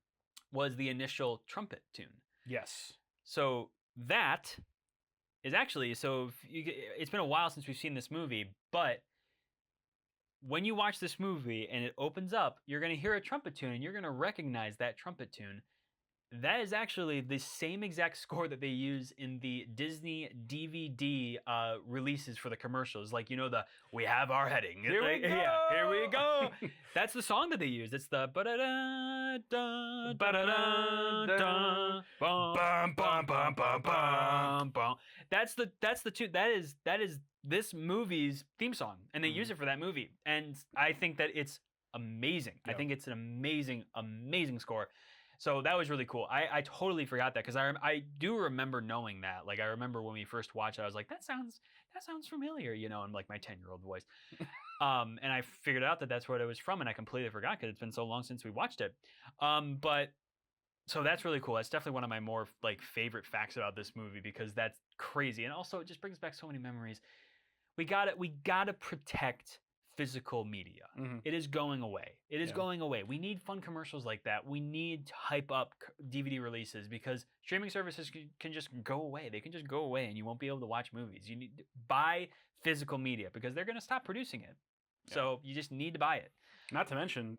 was the initial trumpet tune. Yes. So that is actually it's been a while since we've seen this movie, but when you watch this movie and it opens up, you're going to hear a trumpet tune and you're going to recognize that trumpet tune. That is actually the same exact score that they use in the Disney DVD releases for the commercials. Like, we have our heading. Here we go. Yeah, here we go. That's the song that they use. It's the ba-da-da, ba-da-da, bum, bum, bum, bum, bum, bum. That's the tune. That is this movie's theme song, and they use it for that movie. And I think that it's amazing. Yep. I think it's an amazing, amazing score. So that was really cool. I totally forgot that because I do remember knowing that. Like I remember when we first watched it, I was like, that sounds familiar, in like my 10-year-old voice. And I figured out that that's what it was from, and I completely forgot because it's been so long since we watched it. But so that's really cool. That's definitely one of my more like favorite facts about this movie because that's crazy, and also it just brings back so many memories. We gotta protect physical media. Mhm. It is going away. It is Yeah. going away. We need fun commercials like that. We need to hype up DVD releases because streaming services can just go away. They can just go away and you won't be able to watch movies. You need to buy physical media because they're going to stop producing it. Yeah. So you just need to buy it. Not to mention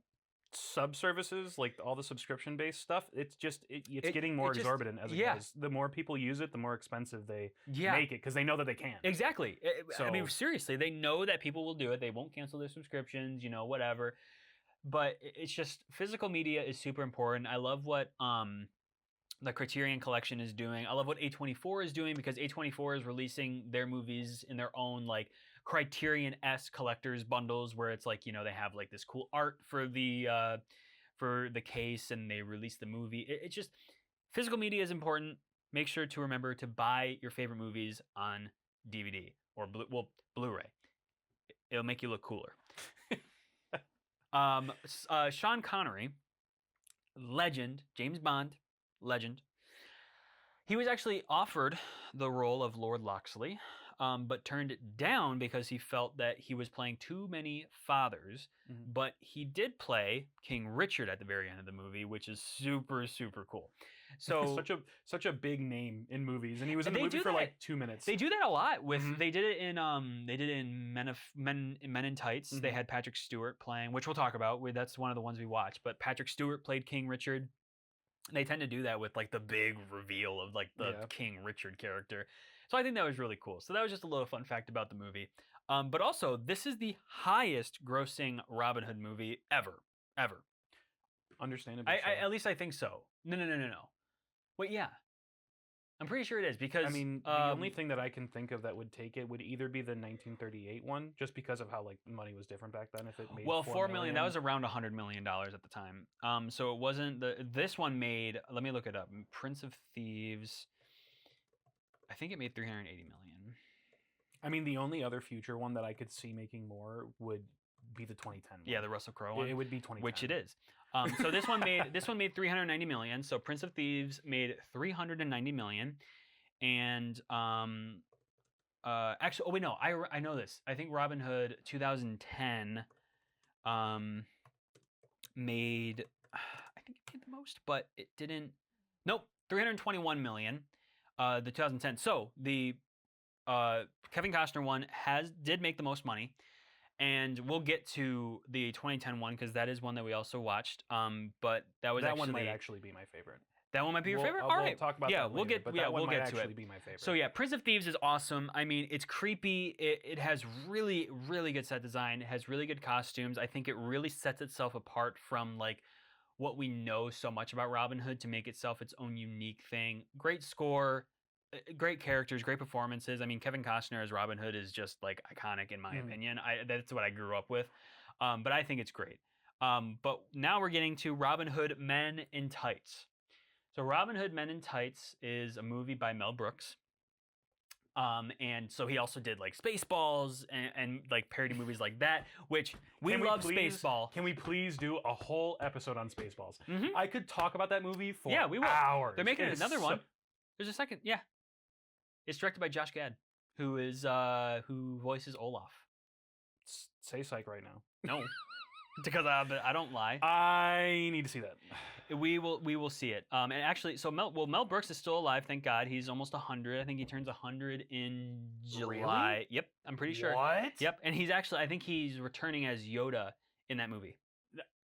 sub services, like all the subscription based stuff. It's getting more exorbitant as it goes. The more people use it, the more expensive they make it because they know that they can. Exactly. I mean, So- seriously, they know that people will do it. They won't cancel their subscriptions, whatever. But it's just physical media is super important. I love what the Criterion Collection is doing. I love what A24 is doing because A24 is releasing their movies in their own like Criterion-esque collectors bundles where it's like, they have like this cool art for the case and they release the movie. It's just physical media is important. Make sure to remember to buy your favorite movies on DVD or Blu-ray. It'll make you look cooler. Sean Connery, legend, James Bond, legend. He was actually offered the role of Lord Loxley, but turned it down because he felt that he was playing too many fathers. Mhm. But he did play King Richard at the very end of the movie, which is super, super cool. So such a big name in movies, and he was in the They movie do for that. like 2 minutes. they do that a lot with Mhm. they did it in Men in Tights. They Mhm. had Patrick Stewart playing, which we'll talk about. That's one of the ones we watched. But Patrick Stewart played King Richard. They tend to do that with like the big reveal of like the Yeah. King Richard character. So I think that was really cool. So that was just a little fun fact about the movie. But also, this is the highest grossing Robin Hood movie ever. Understandably, so. At least I think so. No. Wait, yeah. I'm pretty sure it is because I mean, the only thing that I can think of that would take it would either be the 1938 one, just because of how like money was different back then. If it made $4 million, that was around $100 million at the time. So it wasn't this one made. Let me look it up. Prince of Thieves. I think it made 380 million. I mean, the only other future one that I could see making more would be the 2010 one. Yeah, the Russell Crowe one. It would be 2010. Which it is. So this one made 390 million. So Prince of Thieves made 390 million, and actually, oh wait, no, I know this. I think Robin Hood 2010 made, I think it made the most, but it didn't. Nope, 321 million. The 2010. So the Kevin Costner one did make the most money. And we'll get to the 2010 one because that is one that we also watched. But that one might actually be my favorite. That one might be your favorite. All we'll right, talk about that later, we'll get but that one we'll might get to actually it. be my favorite. So yeah, Prince of Thieves is awesome. I mean, it's creepy. It has really good set design. It has really good costumes. I think it really sets itself apart from like what we know so much about Robin Hood to make itself its own unique thing. Great score. Great characters, great performances. I mean, Kevin Costner as Robin Hood is just like iconic in my opinion. That's what I grew up with, but I think it's great. But now we're getting to Robin Hood Men in Tights. So Robin Hood Men in Tights is a movie by Mel Brooks. And so he also did like Spaceballs and like parody movies like that, which we love Spaceball. Can we please do a whole episode on Spaceballs? Mm-hmm. I could talk about that movie for we will. hours. They're making another one. There's a second. Yeah. It's directed by Josh Gad, who voices Olaf. Say psych right now. No, because I don't lie. I need to see that. We will see it. And actually, so Mel Brooks is still alive, thank God. He's almost 100. I think he turns 100 in July. Really? Yep, I'm pretty sure. What? Yep, and I think he's returning as Yoda in that movie.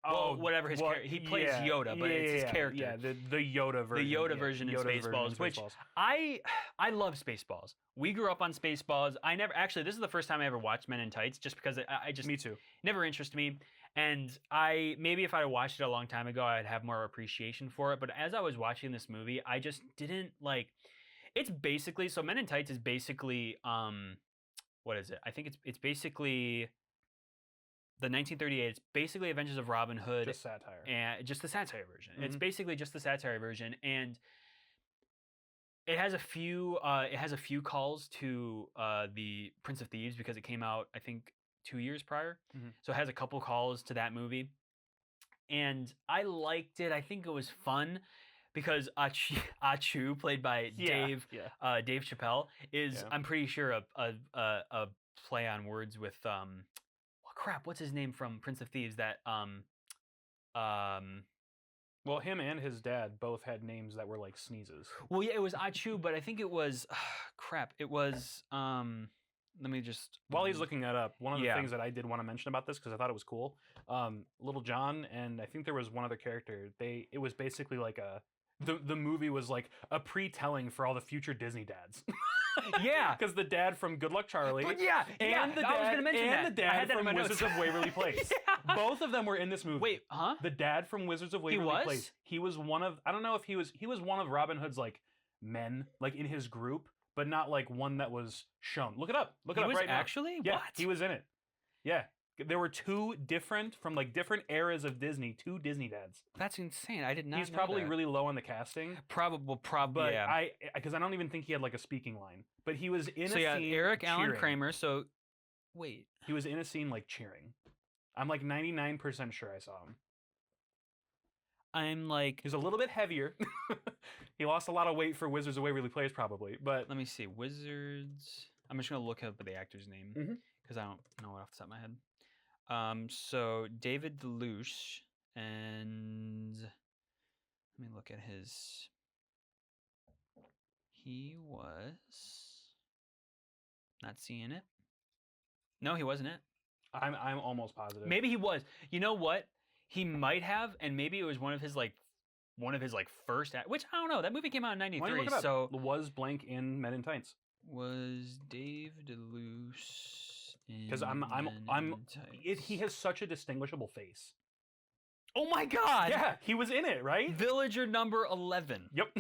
Oh, well, whatever his character, he plays Yoda, but it's his character. Yeah, the Yoda version. The Yoda version in Spaceballs, which I love Spaceballs. We grew up on Spaceballs. This is the first time I ever watched Men in Tights, just because I just me too. Never interested me, and maybe if I had watched it a long time ago, I'd have more appreciation for it. But as I was watching this movie, I just didn't like. It's basically Men in Tights is basically what is it? I think it's basically. The 1938, it's basically Adventures of Robin Hood. Just satire. And just the satire version. Mm-hmm. It's basically just the satire version. And it has a few calls to the Prince of Thieves because it came out, I think, 2 years prior. Mm-hmm. So it has a couple calls to that movie. And I liked it. I think it was fun because Achu, played by Dave Chappelle, is, I'm pretty sure, a play on words with... crap, what's his name from Prince of Thieves? Well, him and his dad both had names that were like sneezes. Well, yeah, it was Achu, but I think it was crap. It was let me just while he's looking that up. One of the things that I did want to mention about this because I thought it was cool. Little John and I think there was one other character. It was basically like the movie was like a pre-telling for all the future Disney dads. Yeah, because the dad from Good Luck Charlie, and the dad from Wizards of Waverly Place, both of them were in this movie. Wait, huh? The dad from Wizards of Waverly Place, he was one of I don't know if he was one of Robin Hood's like men, like in his group, but not like one that was shown. Look it up. Look it up right now. Actually, yeah, what? He was in it. Yeah. There were two different eras of Disney, two Disney dads. That's insane. I did not. He's probably really low on the casting. Probably, but yeah. Because I don't even think he had like a speaking line. But he was in a scene. Eric cheering. Allen Kramer. So, wait. He was in a scene like cheering. I'm like 99% sure I saw him. I'm like. He's a little bit heavier. He lost a lot of weight for Wizards of Waverly Place, probably. But let me see. Wizards. I'm just gonna look up the actor's name because I don't know it off the top of my head. So David DeLuce, and let me look at his. He was not seeing it. No, he wasn't it. I'm almost positive. Maybe he was. You know what? He might have, and maybe it was one of his first. Which I don't know. That movie came out in '93. So was blank in Men in Tights. Was Dave DeLuce? Because he has such a distinguishable face. Oh my God! Yeah, he was in it, right? Villager number 11. Yep.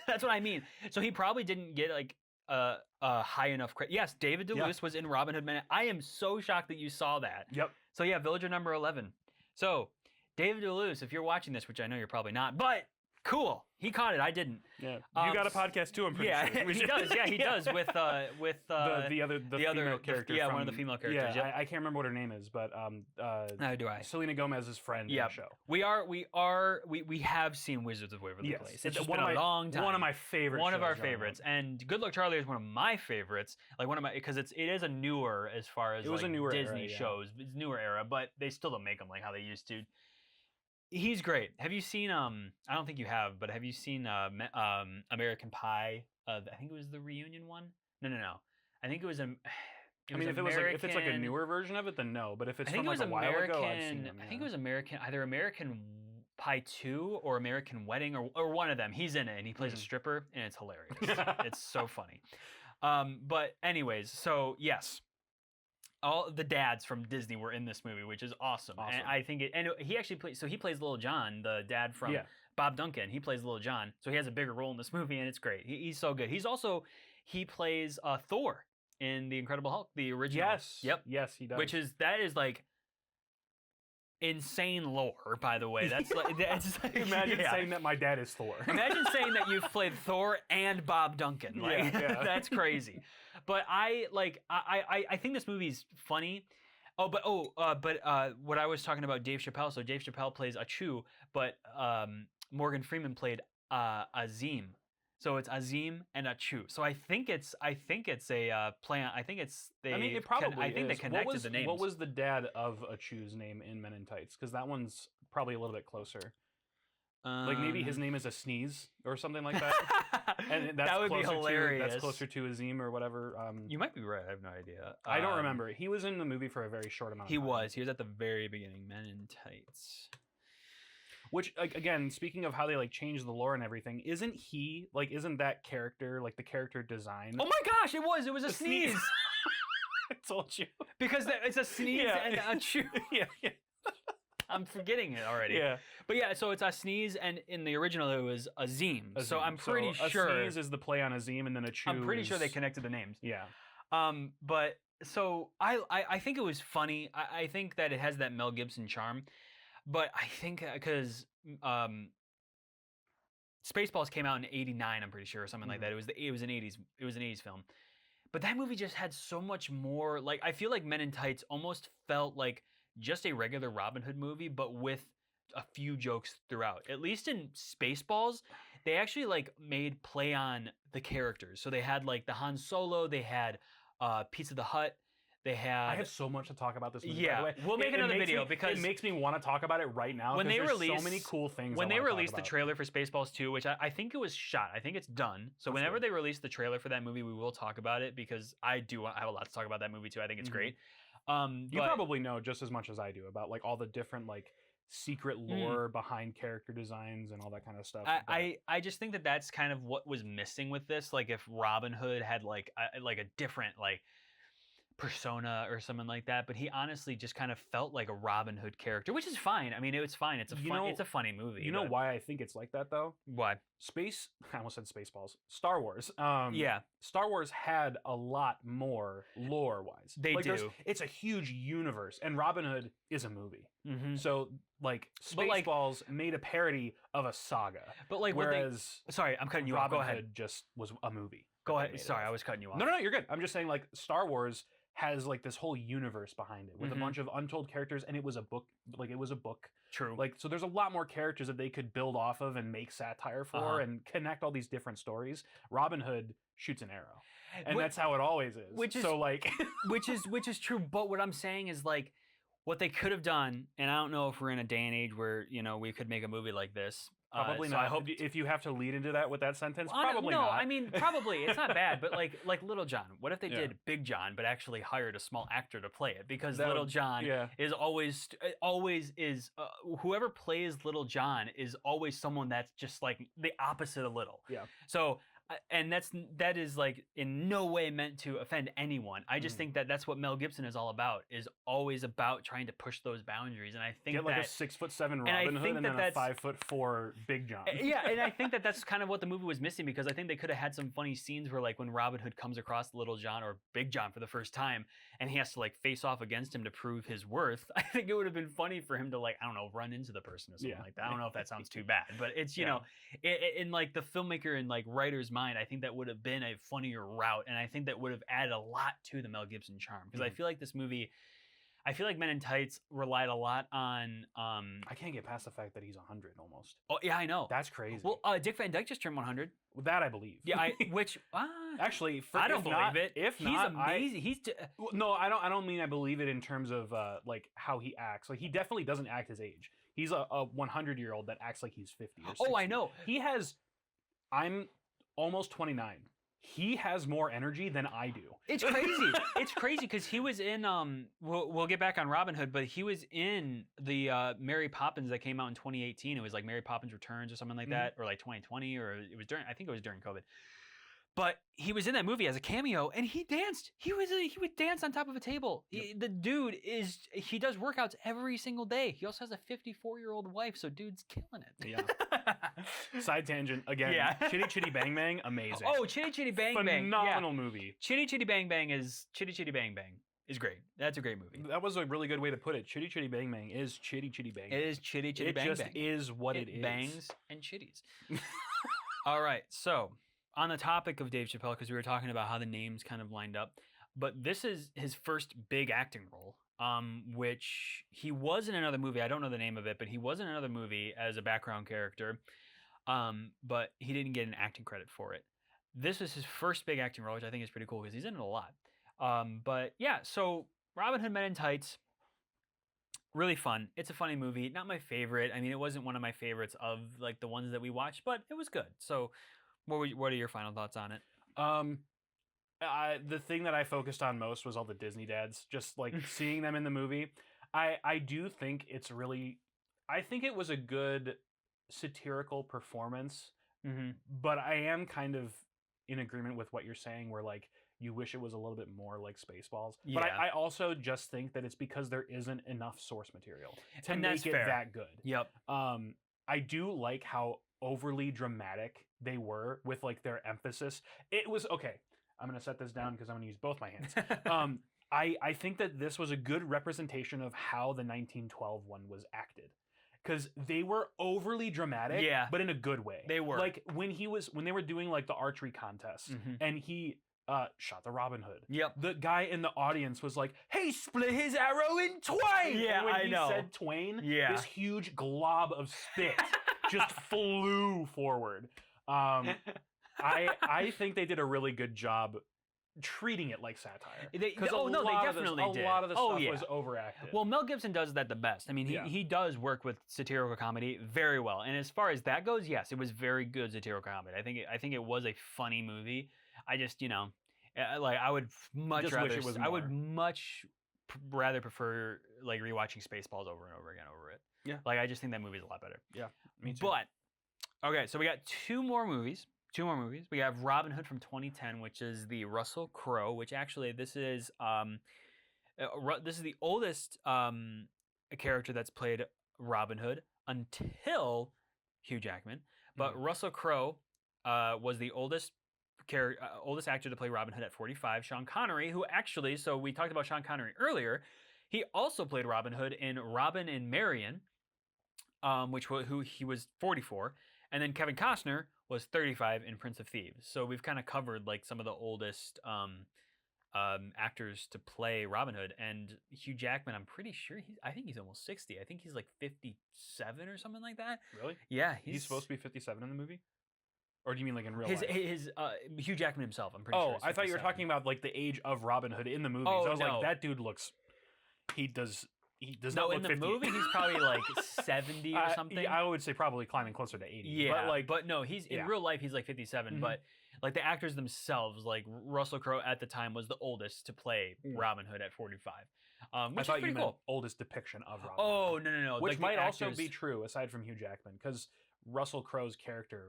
That's what I mean. So he probably didn't get like a high enough credit. Yes, David DeLuce was in Robin Hood Men. I am so shocked that you saw that. Yep. So yeah, Villager number 11. So David DeLuce, if you're watching this, which I know you're probably not, but Cool. He caught it. I didn't. Yeah. You got a podcast too, I'm pretty yeah, sure. he does. Yeah, he does with the female character. Yeah, one of the female characters. Yeah, Yep. I can't remember what her name is, but Neither do I. Selena Gomez's friend in the show. We have seen Wizards of Waverly Place. It's just been a long time. One of my favorites. One of our favorites. And Good Luck Charlie is one of my favorites. Like one of my, because it is a newer as far as it was like a newer Disney era, shows. It's newer era, but they still don't make them like how they used to. He's great. Have you seen I don't think you have, but have you seen American Pie? I think it was the reunion one. No. I think it was if it's like a newer version of it, then no. But if it's from like a while ago, I've seen them. I think it was either American Pie 2 or American Wedding or one of them. He's in it and he plays a stripper and it's hilarious. It's so funny. But anyways, so yes. All the dads from Disney were in this movie, which is awesome. And I think he actually plays. So he plays Little John, the dad from Bob Duncan. He plays Little John, so he has a bigger role in this movie, and it's great. He's so good. He plays Thor in the Incredible Hulk, the original. Yes. Yep. Yes, he does. That is like insane lore, by the way. That's like imagine saying that my dad is Thor. Imagine saying that you've played Thor and Bob Duncan. Like that's crazy. But I think this movie's funny. But what I was talking about Dave Chappelle. So Dave Chappelle plays Achu, but Morgan Freeman played Azim. So it's Azim and Achu. So I think it's a play on. I think it probably. I think they connected the names. What was the dad of Achu's name in Men in Tights? Because that one's probably a little bit closer. Like maybe his name is a sneeze or something like that. And that's that would be hilarious. That's closer to Azim or whatever. You might be right. I have no idea. I don't remember. He was in the movie for a very short amount of time. He was at the very beginning. Men in Tights. Which, like, again, speaking of how they like change the lore and everything, isn't that character like the character design? Oh my gosh! It was a sneeze. I told you because it's a sneeze and a chew. yeah. I'm forgetting it already. Yeah. But yeah, so it's a sneeze, and in the original it was Azim. So I'm pretty sure a sneeze is the play on Azim, and then a chew. I'm pretty sure they connected the names. Yeah. But so I think it was funny. I think that it has that Mel Gibson charm. But I think because Spaceballs came out in '89, I'm pretty sure, or something like that. It was an '80s film. But that movie just had so much more. Like I feel like Men in Tights almost felt like just a regular Robin Hood movie, but with a few jokes throughout. At least in Spaceballs, they actually like made play on the characters. So they had like the Han Solo, they had Pizza the Hut. They had. I have so much to talk about this movie. Yeah, by the way. We'll make another video because it makes me want to talk about it right now. When they released so many cool things. When they released the trailer for Spaceballs 2, which I think it was shot. I think it's done. So whenever they release the trailer for that movie, we will talk about it because I have a lot to talk about that movie too. I think it's great. You probably know just as much as I do about like all the different like secret lore behind character designs and all that kind of stuff. I just think that that's kind of what was missing with this. Like if Robin Hood had like a different like persona or something like that, but he honestly just kind of felt like a Robin Hood character, which is fine. I mean, it's fine. It's a funny movie. You know why I think it's like that though? Why? I almost said Spaceballs. Star Wars. Yeah. Star Wars had a lot more lore-wise. They do. It's a huge universe, and Robin Hood is a movie. Mm-hmm. So like Spaceballs made a parody of a saga. But like, whereas sorry, I'm cutting you off. Go ahead. Hood just was a movie. Go ahead. Sorry, I was cutting you off. No, you're good. I'm just saying like Star Wars has like this whole universe behind it with a bunch of untold characters, and it was a book. True. Like, so there's a lot more characters that they could build off of and make satire for and connect all these different stories. Robin Hood shoots an arrow, and that's how it always is. Which is which is true. But what I'm saying is like what they could have done, and I don't know if we're in a day and age where we could make a movie like this. Probably not. I hope if you have to lead into that with that sentence, probably not. No, I mean, probably. It's not bad, but like Little John. What if they did Big John, but actually hired a small actor to play it? Because Little John is always is whoever plays Little John is always someone that's just like the opposite of Little. Yeah. So and that is like in no way meant to offend anyone. I just think that that's what Mel Gibson is all about. Is always about trying to push those boundaries, and I think Get like that a 6'7" Robin Hood and then a 5'4" Big John. yeah, and I think that that's kind of what the movie was missing, because I think they could have had some funny scenes where, like, when Robin Hood comes across Little John or Big John for the first time, and he has to like face off against him to prove his worth. I think it would have been funny for him to, like, I don't know, run into the person or something like that. I don't know if that sounds too bad, but it's you know, in like the filmmaker and like writer's mind, I think that would have been a funnier route, and I think that would have added a lot to the Mel Gibson charm, because I feel like this movie, I feel like Men in Tights relied a lot on I can't get past the fact that he's 100 almost. oh yeah, I know. That's crazy. Well, Dick Van Dyke just turned 100. That I believe. Yeah, which actually, I don't believe it. If he's not, amazing. no, I don't mean I believe it in terms of like how he acts. Like, he definitely doesn't act his age. He's a 100-year-old that acts like he's 50 or 60. Oh, I know. I'm almost 29. He has more energy than I do. It's crazy. It's crazy because he was in we'll get back on Robin Hood, but he was in the Mary Poppins that came out in 2018. It was like Mary Poppins Returns or something like that, or like 2020, or it was I think it was during COVID. But he was in that movie as a cameo, and he danced. He would dance on top of a table. The dude he does workouts every single day. He also has a 54-year-old wife, so dude's killing it. Yeah. Side tangent again. Yeah. Chitty Chitty Bang Bang, amazing. Oh, Chitty Chitty Bang Bang, phenomenal movie. Chitty Chitty Bang Bang is great. That's a great movie. That was a really good way to put it. Chitty Chitty Bang Bang is Chitty Chitty Bang Bang. It is Chitty Chitty Bang Bang. It just is what it is. Bangs and chitties. All right, so on the topic of Dave Chappelle, because we were talking about how the names kind of lined up, but this is his first big acting role, which he was in another movie. I don't know the name of it, but he was in another movie as a background character, but he didn't get an acting credit for it. This is his first big acting role, which I think is pretty cool because he's in it a lot. But yeah, so Robin Hood Men in Tights, really fun. It's a funny movie. Not my favorite. I mean, it wasn't one of my favorites of like the ones that we watched, but it was good. So what are your final thoughts on it? The thing that I focused on most was all the Disney dads, just like seeing them in the movie. I do think it's really, I think it was a good satirical performance, but I am kind of in agreement with what you're saying, where like you wish it was a little bit more like Spaceballs. Yeah. But I also just think that it's because there isn't enough source material to make it that good. Yep. I do like how overly dramatic they were with like their emphasis. It was okay. I'm gonna set this down because I'm gonna use both my hands. I think that this was a good representation of how the 1912 one was acted, because they were overly dramatic, but in a good way. They were like when they were doing like the archery contest, and he shot the Robin Hood. Yep. The guy in the audience was like, "Hey, split his arrow in twain." Yeah, and when he know. said twain, this huge glob of spit just flew forward. I think they did a really good job treating it like satire. They definitely did. A lot of the stuff was overacted. Well, Mel Gibson does that the best. I mean, he does work with satirical comedy very well. And as far as that goes, yes, it was very good satirical comedy. I think it was a funny movie. I just, like I would much rather wish it was more. I would much rather prefer like rewatching Spaceballs over and over again over it. Yeah. Like I just think that movie's a lot better. Yeah, me too. But okay, so we got two more movies. We have Robin Hood from 2010, which is the Russell Crowe, which actually this is the oldest character that's played Robin Hood until Hugh Jackman. But Russell Crowe was the oldest actor to play Robin Hood at 45. Sean Connery, who actually, so we talked about Sean Connery earlier, he also played Robin Hood in Robin and Marian, who he was 44. And then Kevin Costner was 35 in Prince of Thieves. So we've kind of covered like some of the oldest actors to play Robin Hood. And Hugh Jackman, I'm pretty sure I think he's almost 60. I think he's like 57 or something like that. Really? Yeah. He's supposed to be 57 in the movie? Or do you mean like in real life? Hugh Jackman himself, I'm pretty sure. Oh, I thought you were talking about like the age of Robin Hood in the movies. I was like, that dude looks, he does not look 50. In the movie, he's probably like 70 or something. Yeah, I would say probably climbing closer to 80. Yeah, but no, he's in real life, he's like 57. But like the actors themselves, like Russell Crowe at the time was the oldest to play Robin Hood at 45. Which is pretty cool. Oldest depiction of Robin Hood. Oh, no. Which like might also be true aside from Hugh Jackman, because Russell Crowe's character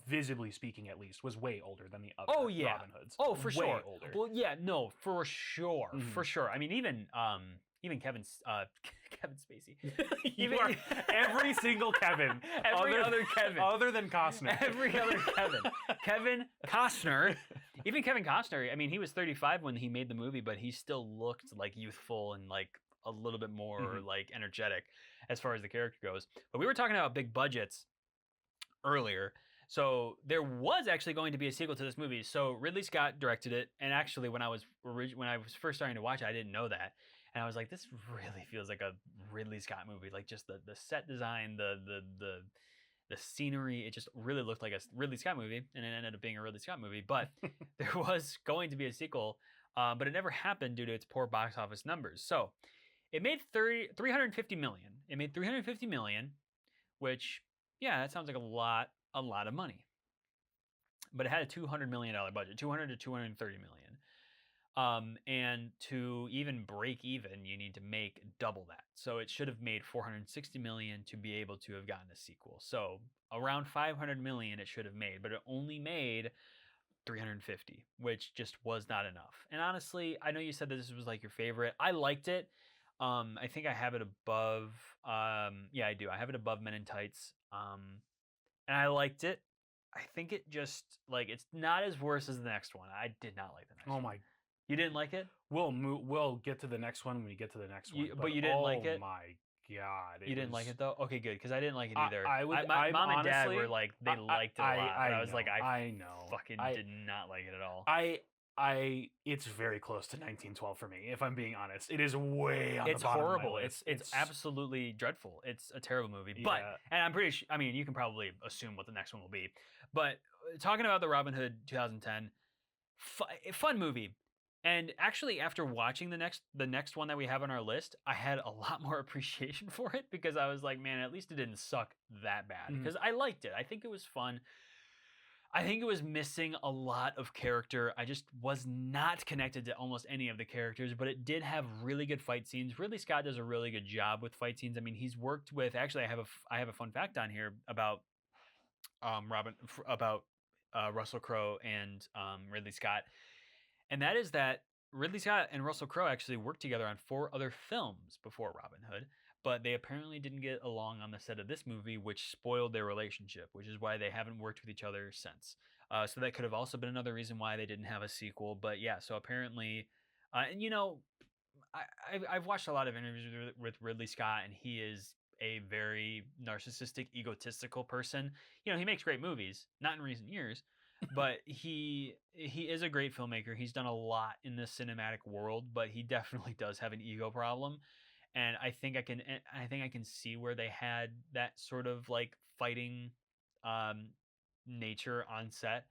visibly speaking at least, was way older than the other Oh yeah. Robin Hoods. Oh, for way sure. older. Well, yeah, no, for sure, Mhm. for sure. I mean, even Kevin's Kevin Spacey. You are every single Kevin. Every other Kevin. Other than Costner. Every other Kevin. Kevin Costner. Even Kevin Costner, I mean, he was 35 when he made the movie, but he still looked like youthful and like a little bit more like energetic as far as the character goes. But we were talking about big budgets earlier. So there was actually going to be a sequel to this movie. So Ridley Scott directed it, and actually when I was first starting to watch it, I didn't know that. And I was like, this really feels like a Ridley Scott movie. Like just the set design, the scenery, it just really looked like a Ridley Scott movie, and it ended up being a Ridley Scott movie. But there was going to be a sequel, but it never happened due to its poor box office numbers. So it made 350 million. It made 350 million, which, yeah, that sounds like a lot of money. But it had a $200 million budget, 200 to 230 million. And to even break even, you need to make double that. So it should have made 460 million to be able to have gotten a sequel. So around 500 million it should have made, but it only made 350, which just was not enough. And honestly, I know you said that this was like your favorite. I liked it. I think I have it above. Yeah, I do. I have it above Men in Tights. And I liked it. I think it just like it's not as worse as the next one. I did not like the next one. Oh my! You didn't like it? We'll get to the next one when we get to the next one. But you didn't like it? Oh my god! You didn't like it though? Okay, good, because I didn't like it either. My mom and dad honestly, were like they liked it a lot. I was like, I know. fucking did not like it at all. It's very close to 1912 for me, if I'm being honest. It is way on It's the bottom horrible. of my list. It's absolutely dreadful. It's a terrible movie. Yeah. But and I'm pretty sure, I mean, you can probably assume what the next one will be. But talking about the Robin Hood 2010, fun movie. And actually, after watching the next one that we have on our list, I had a lot more appreciation for it because I was like, man, at least it didn't suck that bad. Because I liked it. I think it was fun. I think it was missing a lot of character. I just was not connected to almost any of the characters, but it did have really good fight scenes. Ridley Scott does a really good job with fight scenes. I mean, he's worked with. Actually, I have a fun fact on here about Russell Crowe and Ridley Scott, and that is that Ridley Scott and Russell Crowe actually worked together on 4 other films before Robin Hood, but they apparently didn't get along on the set of this movie, which spoiled their relationship, which is why they haven't worked with each other since. So that could have also been another reason why they didn't have a sequel. But yeah, so apparently, and you know, I've watched a lot of interviews with Ridley Scott, and he is a very narcissistic, egotistical person. You know, he makes great movies, not in recent years, but he is a great filmmaker. He's done a lot in the cinematic world, but he definitely does have an ego problem. And I think I can see where they had that sort of like fighting nature on set.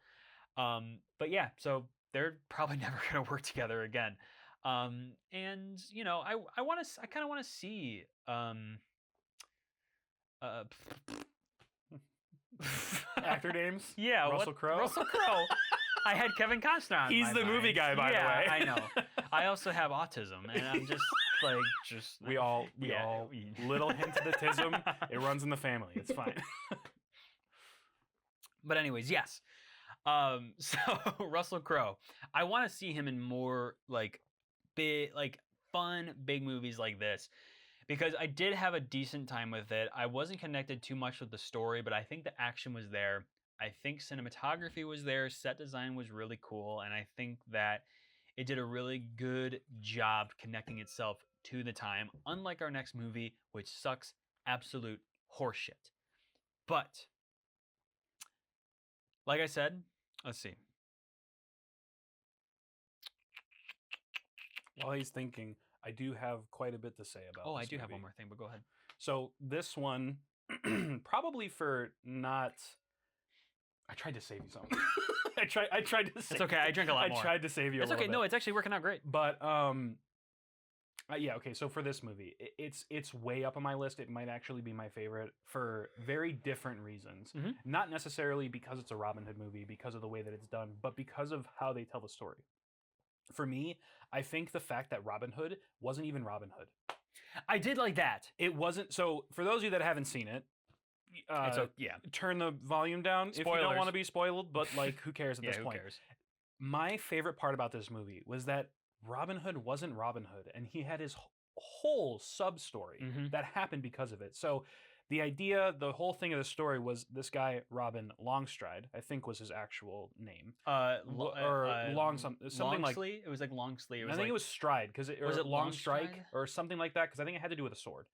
But yeah, so they're probably never going to work together again. And you know, I kind of want to see actor names. Yeah, Russell Crowe. Russell Crowe. I had Kevin Costner on. He's my the mind. movie guy, by the way. Yeah, I know. I also have autism, and I'm just like we all little hint of the tism. It runs in the family. It's fine. But anyways, yes. So Russell Crowe, I want to see him in more like big, like fun, big movies like this, because I did have a decent time with it. I wasn't connected too much with the story, but I think the action was there. I think cinematography was there. Set design was really cool, and I think that it did a really good job connecting itself to the time, unlike our next movie, which sucks absolute horseshit. But like I said, let's see. While he's thinking, I do have quite a bit to say about. Oh, this I do movie. have one more thing, but go ahead. So this one, probably for not. I tried to save you something. I tried to. It's okay. I drink a lot more. I tried to save you. It's okay. No, it's actually working out great. But yeah. Okay. So for this movie, it's way up on my list. It might actually be my favorite for very different reasons. Mm-hmm. Not necessarily because it's a Robin Hood movie, because of the way that it's done, but because of how they tell the story. For me, I think the fact that Robin Hood wasn't even Robin Hood. I did like that. It wasn't. So for those of you that haven't seen it, turn the volume down if you don't Spoilers. want to be spoiled, but like, who cares at Yeah, this who point? cares? My favorite part about this movie was that Robin Hood wasn't Robin Hood, and he had his whole sub story Mhm. that happened because of it. So the idea, the whole thing of the story was this guy Robin Longstride, I think was his actual name, something like. Longslee? It was like Longslee. I think it was Stride because Was it Long Long Strike Stride? or something like that because I think it had to do with a sword.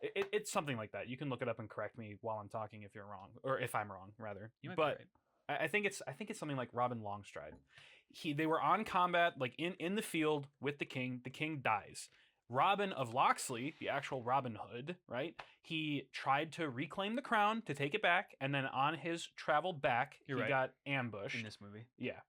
It's something like that. You can look it up and correct me while I'm talking if you're wrong, or if I'm wrong rather. You might But be right. I think it's something like Robin Longstride. They were on combat, like in the field with the king. The king dies. Robin of Locksley, the actual Robin Hood, right? He tried to reclaim the crown to take it back, and then on his travel back, he got ambushed. In this movie. Yeah,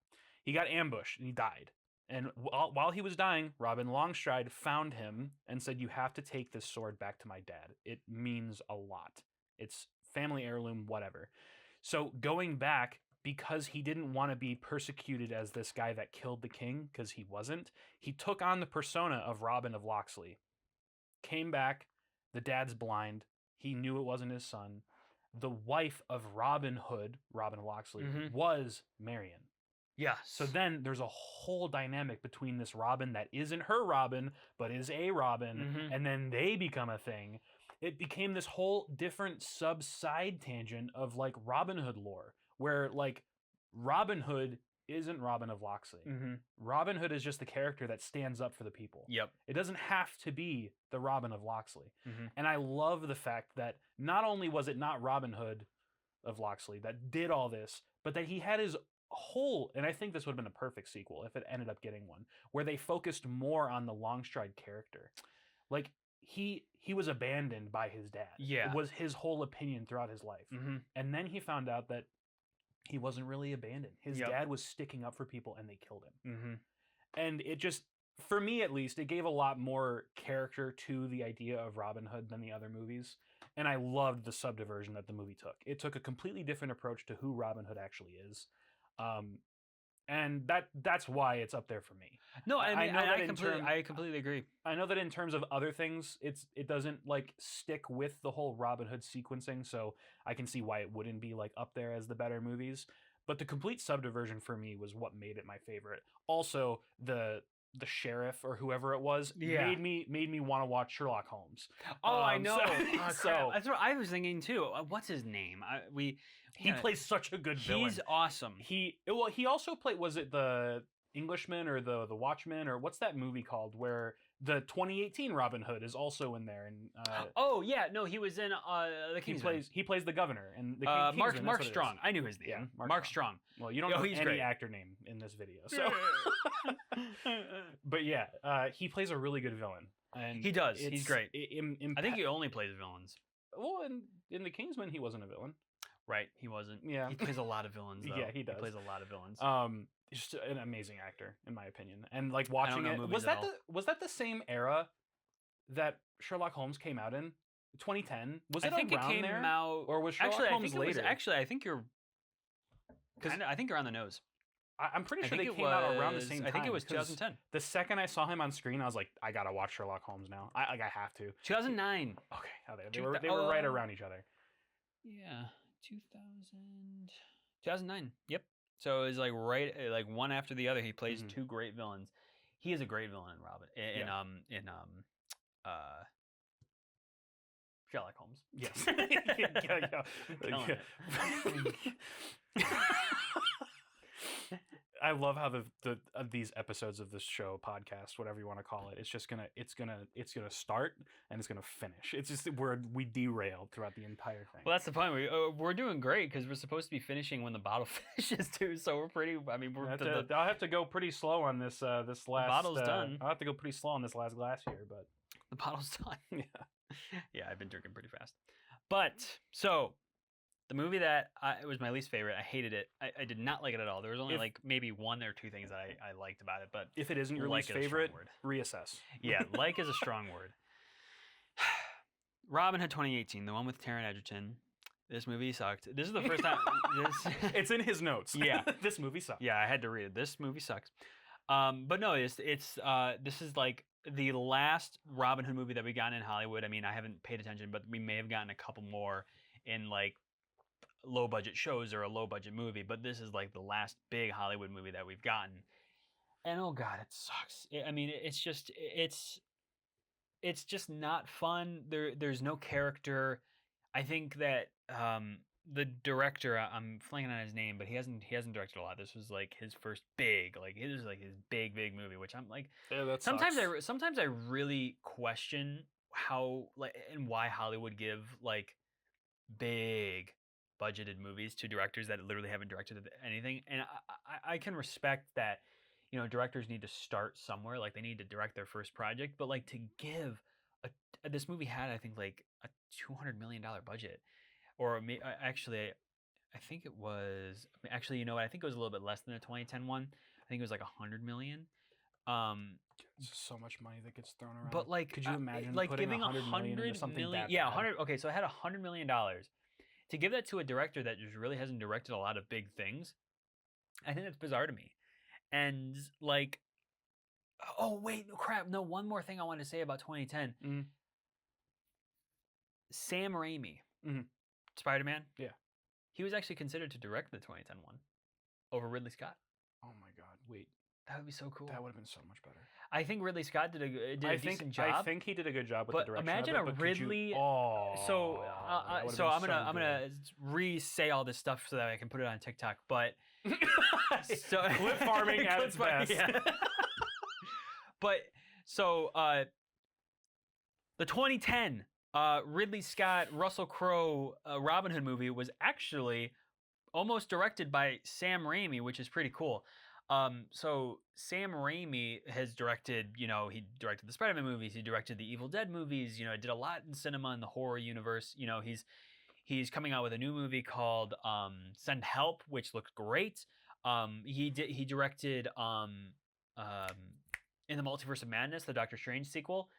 he got ambushed and he died. And while he was dying, Robin Longstride found him and said, "You have to take this sword back to my dad. It means a lot. It's family heirloom, whatever." So going back, because he didn't want to be persecuted as this guy that killed the king, because he wasn't, he took on the persona of Robin of Locksley. Came back, the dad's blind. He knew it wasn't his son. The wife of Robin Hood, Robin of Locksley, was Marion. Yeah. So then there's a whole dynamic between this Robin that isn't her Robin, but is a Robin, and then they become a thing. It became this whole different side tangent of like Robin Hood lore, where like Robin Hood isn't Robin of Locksley. Robin Hood is just the character that stands up for the people. Yep. It doesn't have to be the Robin of Locksley. And I love the fact that not only was it not Robin Hood of Locksley that did all this, but that he had his whole, and I think this would have been a perfect sequel if it ended up getting one, where they focused more on the Longstride character. Like he was abandoned by his dad. Yeah. It was his whole opinion throughout his life. And then he found out that he wasn't really abandoned. His dad was sticking up for people and they killed him. And it just, for me at least, it gave a lot more character to the idea of Robin Hood than the other movies. And I loved the subdiversion that the movie took. It took a completely different approach to who Robin Hood actually is. And that's why it's up there for me. No, I mean, I completely agree. I know that in terms of other things, it doesn't like stick with the whole Robin Hood sequencing, so I can see why it wouldn't be like up there as the better movies. But the complete subdiversion for me was what made it my favorite. Also, the sheriff or whoever it was made me want to watch Sherlock Holmes. Oh, I know. So that's what I was thinking too. What's his name? He plays such a good villain. He's awesome. He also played, was it the Englishman or the Watchmen, or what's that movie called where the 2018 Robin Hood is also in there? And oh yeah, no, he was in the Kingsman. He plays the governor and the Kingsman, Mark Strong. I knew his name. Yeah, Mark Strong. Well, you don't know any great. actor name in this video, so. But yeah, he plays a really good villain, and he does. He's great. I think he only plays villains. Well, in the Kingsman, he wasn't a villain. Right, he wasn't. Yeah, he plays a lot of villains. Though. Yeah, he does. He plays a lot of villains. He's just an amazing actor, in my opinion. And like watching it, was that the same era that Sherlock Holmes came out in? 2010. Was it think around it came there? out, or was Sherlock Holmes later? I think you're. I think you're on the nose. I'm pretty sure they came out around the same time. I think it was 2010. The second I saw him on screen, I was like, I gotta watch Sherlock Holmes now. I have to. 2009. Okay, they were right around each other. Yeah, 2009. Yep. So it was like like one after the other. He plays two great villains. He is a great villain in Robin. In Sherlock Holmes. Yes. I love how these episodes of this show, podcast, whatever you want to call it, it's gonna start and it's gonna finish. It's just we derailed throughout the entire thing. Well, that's the point. We're doing great because we're supposed to be finishing when the bottle finishes too. So we're pretty. I mean, I'll have to go pretty slow on this last. The bottle's done. I'll have to go pretty slow on this last glass here, but the bottle's done. Yeah, I've been drinking pretty fast. But so. The movie that it was my least favorite. I hated it. I did not like it at all. There was only like maybe one or two things that I liked about it. But if it isn't your least favorite, reassess. Yeah, like is a strong word. Robin Hood 2018, the one with Taron Egerton. This movie sucked. This is the first time. It's in his notes. Yeah, this movie sucked. Yeah, I had to read it. This movie sucks. But no, this is like the last Robin Hood movie that we got in Hollywood. I mean, I haven't paid attention, but we may have gotten a couple more in like low budget shows or a low budget movie, but this is like the last big Hollywood movie that we've gotten. And oh god, it sucks. I mean, it's just not fun. There's no character. I think that the director, I'm flanking on his name, but he hasn't directed a lot. This was like his first big, like it was like his big movie, which I'm like, Yeah, that sometimes I really question how like and why Hollywood give like big budgeted movies to directors that literally haven't directed anything. And I can respect that, you know, directors need to start somewhere, like they need to direct their first project, but like to give this movie had I think like a $200 million budget, or actually I think it was actually, you know what, I think it was a little bit less than the 2010 one. I think it was like 100 million. It's just so much money that gets thrown around. But like, could you imagine like putting giving 100 million into something that yeah, bad? 100. Okay, so it had $100 million to give that to a director that just really hasn't directed a lot of big things. I think that's bizarre to me. And like, oh wait, no crap, no. One more thing I wanted to say about 2010. Mm-hmm. Sam Raimi, mm-hmm. Spider-Man. Yeah, he was actually considered to direct the 2010 one over Ridley Scott. Oh my god, wait. That would be so cool. That would have been so much better. I think Ridley Scott did a decent job. I think he did a good job with the direction. Imagine of it, a Ridley. So I'm gonna re-say all this stuff so that I can put it on TikTok. But so clip farming at its best. Yeah. But so the 2010 Ridley Scott, Russell Crowe Robin Hood movie was actually almost directed by Sam Raimi, which is pretty cool. So Sam Raimi has directed, you know, he directed the Spider-Man movies, he directed the Evil Dead movies, you know, did a lot in cinema in the horror universe. You know, he's coming out with a new movie called Send Help, which looks great. He directed In the Multiverse of Madness, the Doctor Strange sequel.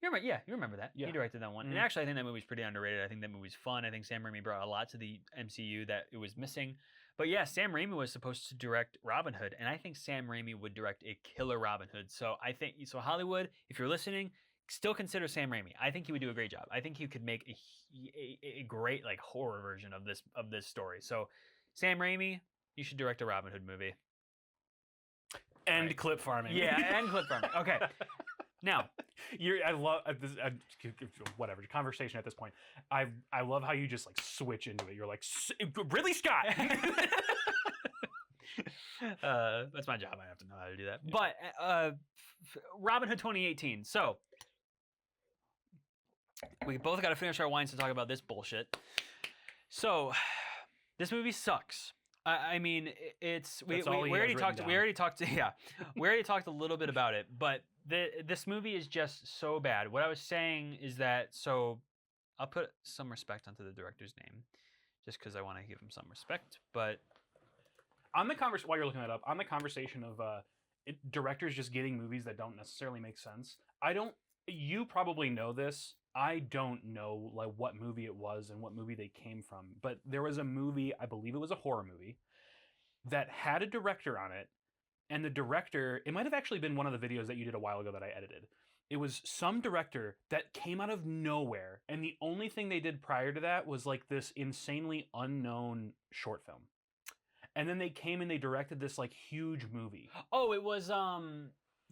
You remember that. Yeah. He directed that one. Mm-hmm. And actually, I think that movie's pretty underrated. I think that movie's fun. I think Sam Raimi brought a lot to the MCU that it was missing. But yeah, Sam Raimi was supposed to direct Robin Hood, and I think Sam Raimi would direct a killer Robin Hood. So Hollywood, if you're listening, still consider Sam Raimi. I think he would do a great job. I think he could make a great like horror version of this story. So Sam Raimi, you should direct a Robin Hood movie. And clip farming. Yeah, and clip farming. Okay. Now, I love this. Whatever conversation at this point. I love how you just like switch into it. You're like Ridley Scott. That's my job. I have to know how to do that. But Robin Hood 2018. So we both got to finish our wines to talk about this bullshit. So this movie sucks. I mean, we already talked a little bit about it, but this movie is just so bad. What I was saying is that, so I'll put some respect onto the director's name, just because I want to give him some respect. But on the while you're looking that up, on the conversation of directors just getting movies that don't necessarily make sense, you probably know this. I don't know like what movie it was and what movie they came from, but there was a movie, I believe it was a horror movie, that had a director on it, and the director, it might have actually been one of the videos that you did a while ago that I edited. It was some director that came out of nowhere, and the only thing they did prior to that was like this insanely unknown short film. And then they came and they directed this like huge movie. Oh, it was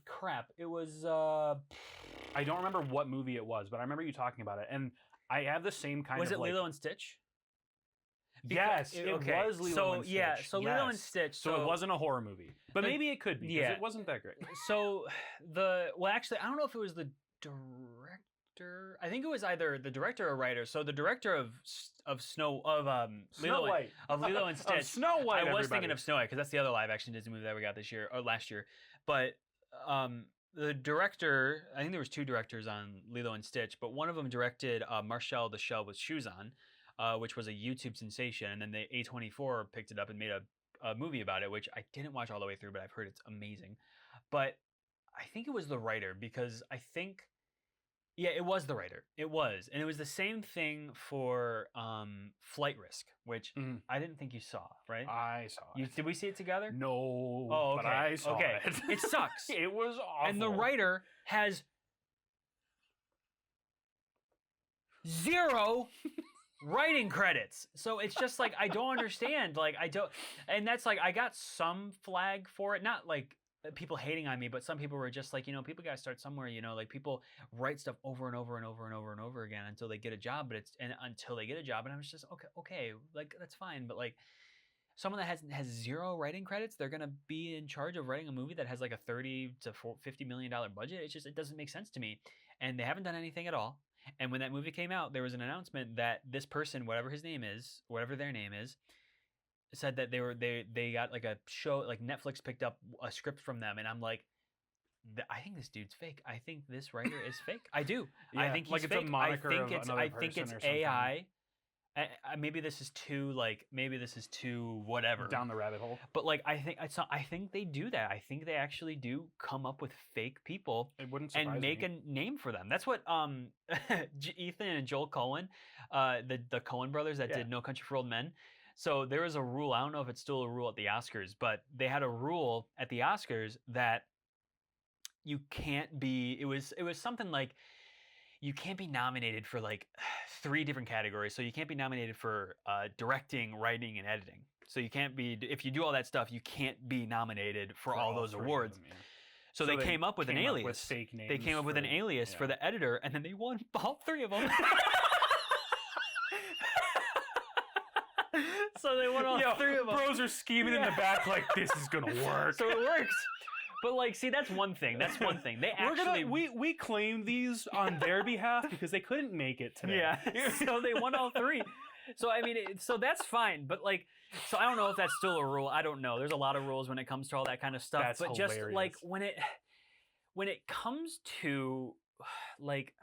crap. It was I don't remember what movie it was, but I remember you talking about it. And I have the same kind of Was it Lilo and Stitch? Yes, it was Lilo and Stitch. Yeah, so yes. Lilo and Stitch. So it wasn't a horror movie. But maybe it could be, because it wasn't that great. So actually, I don't know if it was the director. I think it was either the director or writer. So the director of Lilo and Stitch. Of Snow White. I was thinking of Snow White because that's the other live action Disney movie that we got this year or last year. But the director, I think there was two directors on Lilo and Stitch, but one of them directed Marcel the Shell with Shoes On, which was a YouTube sensation, and then the A24 picked it up and made a movie about it, which I didn't watch all the way through, but I've heard it's amazing. But I think it was the writer, because I think, yeah, it was the writer. It was. And it was the same thing for Flight Risk, which I didn't think you saw, right? I saw it. Did we see it together? No, oh, okay. But I saw it. It sucks. It was awful. And the writer has zero writing credits. So it's just like I don't understand. Like I don't, and that's like I got some flag for it. Not like people hating on me, but some people were just like, people gotta start somewhere. Like people write stuff over and over and over and over and over again until they get a job. But until they get a job, and I was just okay, like that's fine. But like someone that has zero writing credits, they're gonna be in charge of writing a movie that has like a $30 to $50 million budget. It doesn't make sense to me, and they haven't done anything at all. And when that movie came out, there was an announcement that this person, whatever his name is, whatever their name is, said that they got like a show, like Netflix picked up a script from them, and I'm like, I think this dude's fake. I think this writer is fake. I do. Yeah, I think he's like it's fake. a moniker I think of it's another I think person it's or something. AI. Maybe this is too whatever Down the rabbit hole. But like I think they do that. I think they actually do come up with fake people It wouldn't surprise and make me. a name for them. That's what Ethan and Joel Coen, the Coen brothers that did No Country for Old Men. So there was a rule. I don't know if it's still a rule at the Oscars, but they had a rule at the Oscars that you can't be. It was something like you can't be nominated for like 3 different categories. So you can't be nominated for directing, writing, and editing. So you can't be, if you do all that stuff, you can't be nominated for all those awards. Them, yeah. So they came up with an alias. With fake names they came up with an alias for the editor, and then they won all 3 of them. So they won all 3 of them. Bros are scheming in the back like this is gonna work. So it works. But like, see, that's one thing. That's one thing. They actually we claim these on their behalf because they couldn't make it today. Yeah. So they won all 3. So I mean, so that's fine. But like, so I don't know if that's still a rule. I don't know. There's a lot of rules when it comes to all that kind of stuff. That's but hilarious. Just like when it comes to like.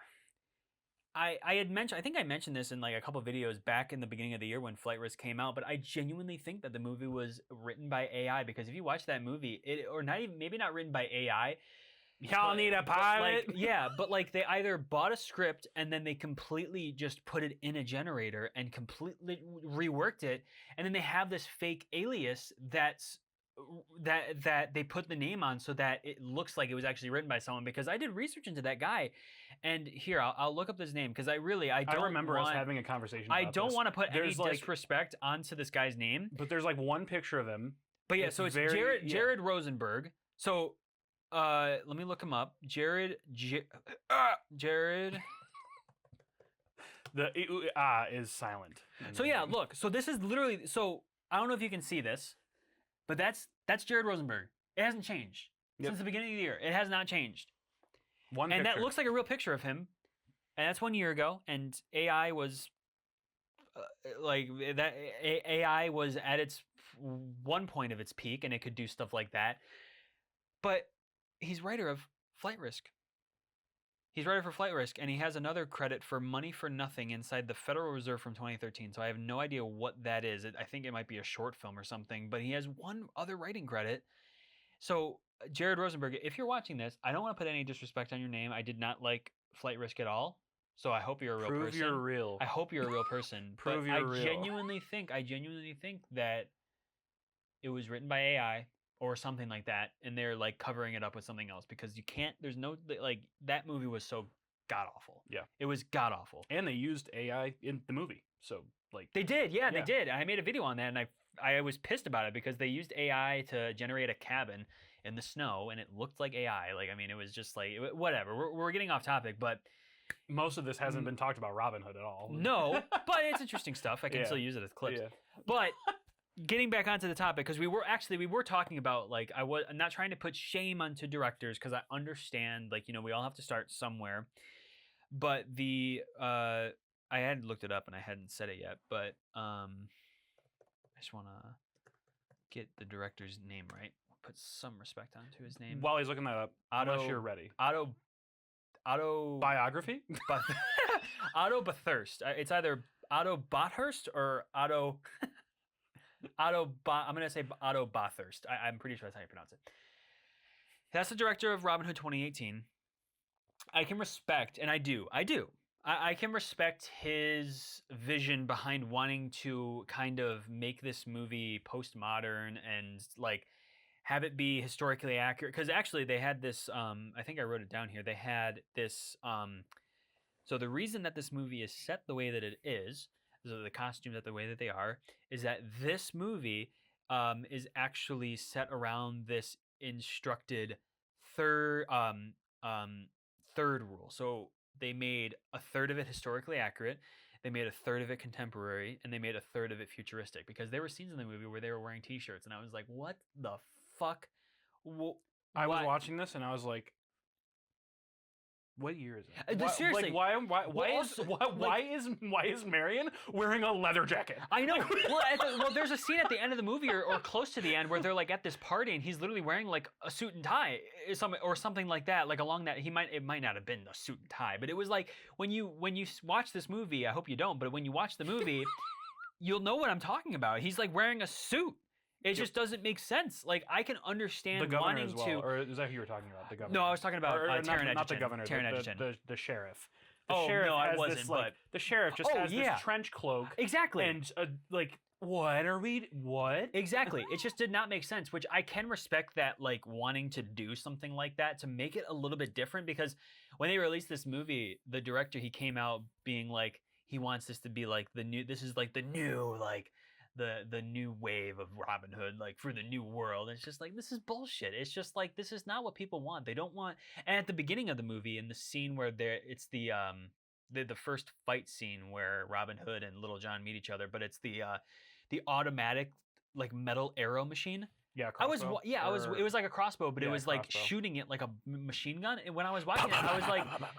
I had mentioned, I think I mentioned this in like a couple of videos back in the beginning of the year when Flight Risk came out, but I genuinely think that the movie was written by AI, because if you watch that movie, or not even, maybe not written by AI. Y'all need a pilot. But like they either bought a script and then they completely just put it in a generator and completely reworked it, and then they have this fake alias that they put the name on so that it looks like it was actually written by someone. Because I did research into that guy, and here I'll look up his name, because I don't remember us having a conversation about I don't want to put any like, disrespect onto this guy's name, but there's like one picture of him. But yeah, so it's Jared Rosenberg. So let me look him up. Jared. The is silent. So yeah, look. So this is literally. So I don't know if you can see this, but that's Jared Rosenberg. It hasn't changed since the beginning of the year. It has not changed. One picture. That looks like a real picture of him, and that's 1 year ago. And AI was AI was at its one point of its peak, and it could do stuff like that. But he's writer of Flight Risk. He's writer for Flight Risk, and he has another credit for Money for Nothing inside the Federal Reserve from 2013. So I have no idea what that is. I think it might be a short film or something, but he has one other writing credit. So Jared Rosenberg, if you're watching this, I don't want to put any disrespect on your name. I did not like Flight Risk at all. So I hope you're a real person. Prove you're real. I hope you're a real person. Prove you're real. I genuinely think that it was written by AI or something like that, and they're like covering it up with something else, because you can't. There's no like that movie was so god awful. Yeah, it was god awful. And they used AI in the movie, so like they did. Yeah, they did. I made a video on that, and I was pissed about it because they used AI to generate a cabin in the snow, and it looked like AI. Like, I mean, it was just like whatever. We're getting off topic, but most of this hasn't been talked about Robinhood at all. No, but it's interesting stuff. I can still use it as clips. Yeah. But getting back onto the topic, because we were talking about, like, I'm not trying to put shame onto directors, because I understand, like, we all have to start somewhere. But I had looked it up and I hadn't said it yet, but I just want to get the director's name right. Put some respect onto his name. While he's looking that up, unless you're ready. Otto biography? Otto Bathurst. It's either Otto Bathurst or Otto. I'm gonna say Otto Bathurst. I'm pretty sure that's how you pronounce it. That's the director of Robin Hood 2018. I can respect, and I do. I can respect his vision behind wanting to kind of make this movie postmodern and like have it be historically accurate. Because actually, they had this. I think I wrote it down here. They had this. So the reason that this movie is set the way that it is the costumes that the way that they are, is that this movie is actually set around this instructed third third rule. So they made a third of it historically accurate, they made a third of it contemporary, and they made a third of it futuristic, because there were scenes in the movie where they were wearing t-shirts and I was like, what the fuck? I was watching this and I was like, what year is it? Seriously, why is Marion wearing a leather jacket? I know. Well, there's a scene at the end of the movie, or close to the end, where they're like at this party, and he's literally wearing like a suit and tie, or something like that. Like along that, it might not have been a suit and tie, but it was like when you watch this movie. I hope you don't, but when you watch the movie, you'll know what I'm talking about. He's like wearing a suit. It just doesn't make sense. Like, I can understand the governor wanting as well, to. or is that who you were talking about? The governor? No, I was talking about Taron not the governor. The sheriff. The sheriff no, I has wasn't. This, like, the sheriff just has this trench cloak. Exactly. And like, what are we? What? Exactly. It just did not make sense. Which I can respect that, like wanting to do something like that to make it a little bit different. Because when they released this movie, the director, he came out being like, he wants this to be like the new. This is like the new like. The new wave of Robin Hood, like for the new world. It's just like, this is bullshit. It's just like, this is not what people want. They don't want. And at the beginning of the movie, in the scene where it's the first fight scene where Robin Hood and Little John meet each other, but it's the automatic like metal arrow machine. Yeah, crossbow. It was like a crossbow, but it was like crossbow. Shooting it like a machine gun. And when I was watching it,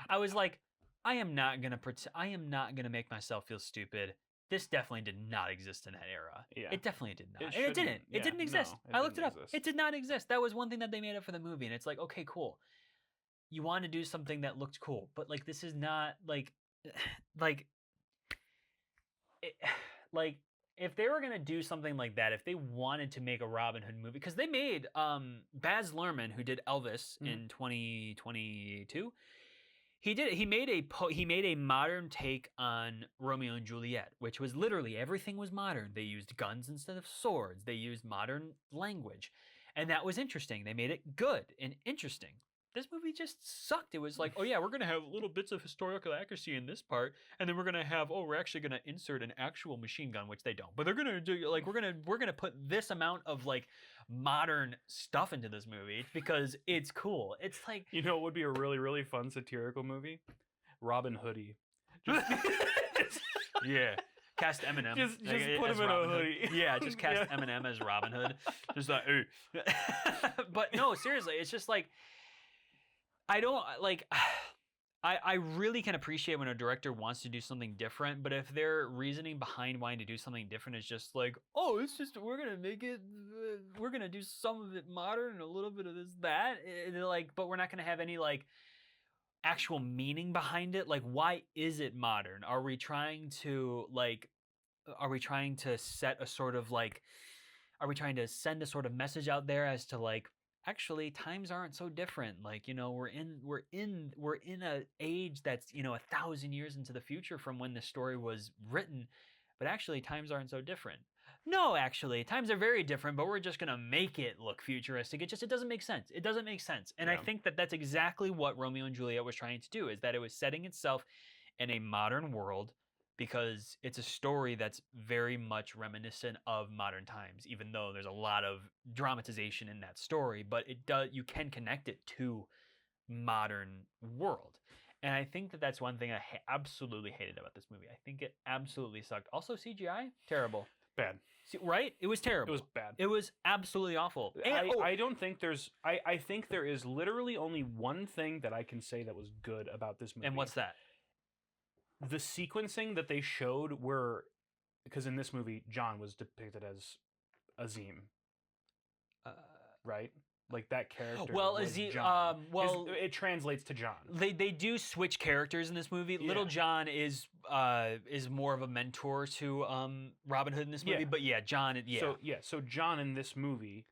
I was like, I am not gonna make myself feel stupid. This definitely did not exist in that era. Yeah. It definitely did not. It didn't. It didn't exist. I looked it up. It did not exist. That was one thing that they made up for the movie. And it's like, okay, cool. You want to do something that looked cool. But like, this is not like, if they were going to do something like that, if they wanted to make a Robin Hood movie, because they made Baz Luhrmann, who did Elvis in 2022, he made a modern take on Romeo and Juliet, which was literally everything was modern. They used guns instead of swords. They used modern language, and that was interesting. They made it good and interesting. This movie just sucked. It was like, oh yeah, we're gonna have little bits of historical accuracy in this part, and then we're actually gonna insert an actual machine gun, which they don't. But they're gonna do like we're gonna put this amount of like modern stuff into this movie because it's cool. It's like, you know, it would be a really, really fun satirical movie. Robin Hoodie. Yeah. Cast Eminem. Just put him in a hoodie. Yeah, just cast Eminem as Robin Hood. Just like, hey. But no, seriously, it's just like, I don't like. I really can appreciate when a director wants to do something different, but if their reasoning behind wanting to do something different is just like, oh, it's just we're gonna do some of it modern and a little bit of this that, like, but we're not gonna have any like actual meaning behind it. Like, why is it modern? Are we trying to set a sort of like, are we trying to send a sort of message out there as to like, actually times aren't so different, like, you know, we're in a age that's, you know, 1,000 years into the future from when the story was written, but actually times aren't so different. No, actually times are very different, but we're just gonna make it look futuristic. It doesn't make sense. It doesn't make sense. And I think that that's exactly what Romeo and Juliet was trying to do, is that it was setting itself in a modern world, because it's a story that's very much reminiscent of modern times, even though there's a lot of dramatization in that story, but you can connect it to modern world. And I think that that's one thing I absolutely hated about this movie. I think it absolutely sucked. Also, CGI, terrible. Bad. Right? It was terrible. It was bad. It was absolutely awful. And, I don't think I think there is literally only one thing that I can say that was good about this movie. And what's that? The sequencing that they showed were, because in this movie, John was depicted as Azim. Right? Like that character. Well, Azim. It translates to John. They do switch characters in this movie. Yeah. Little John is more of a mentor to Robin Hood in this movie, but yeah, John. Yeah. So John in this movie.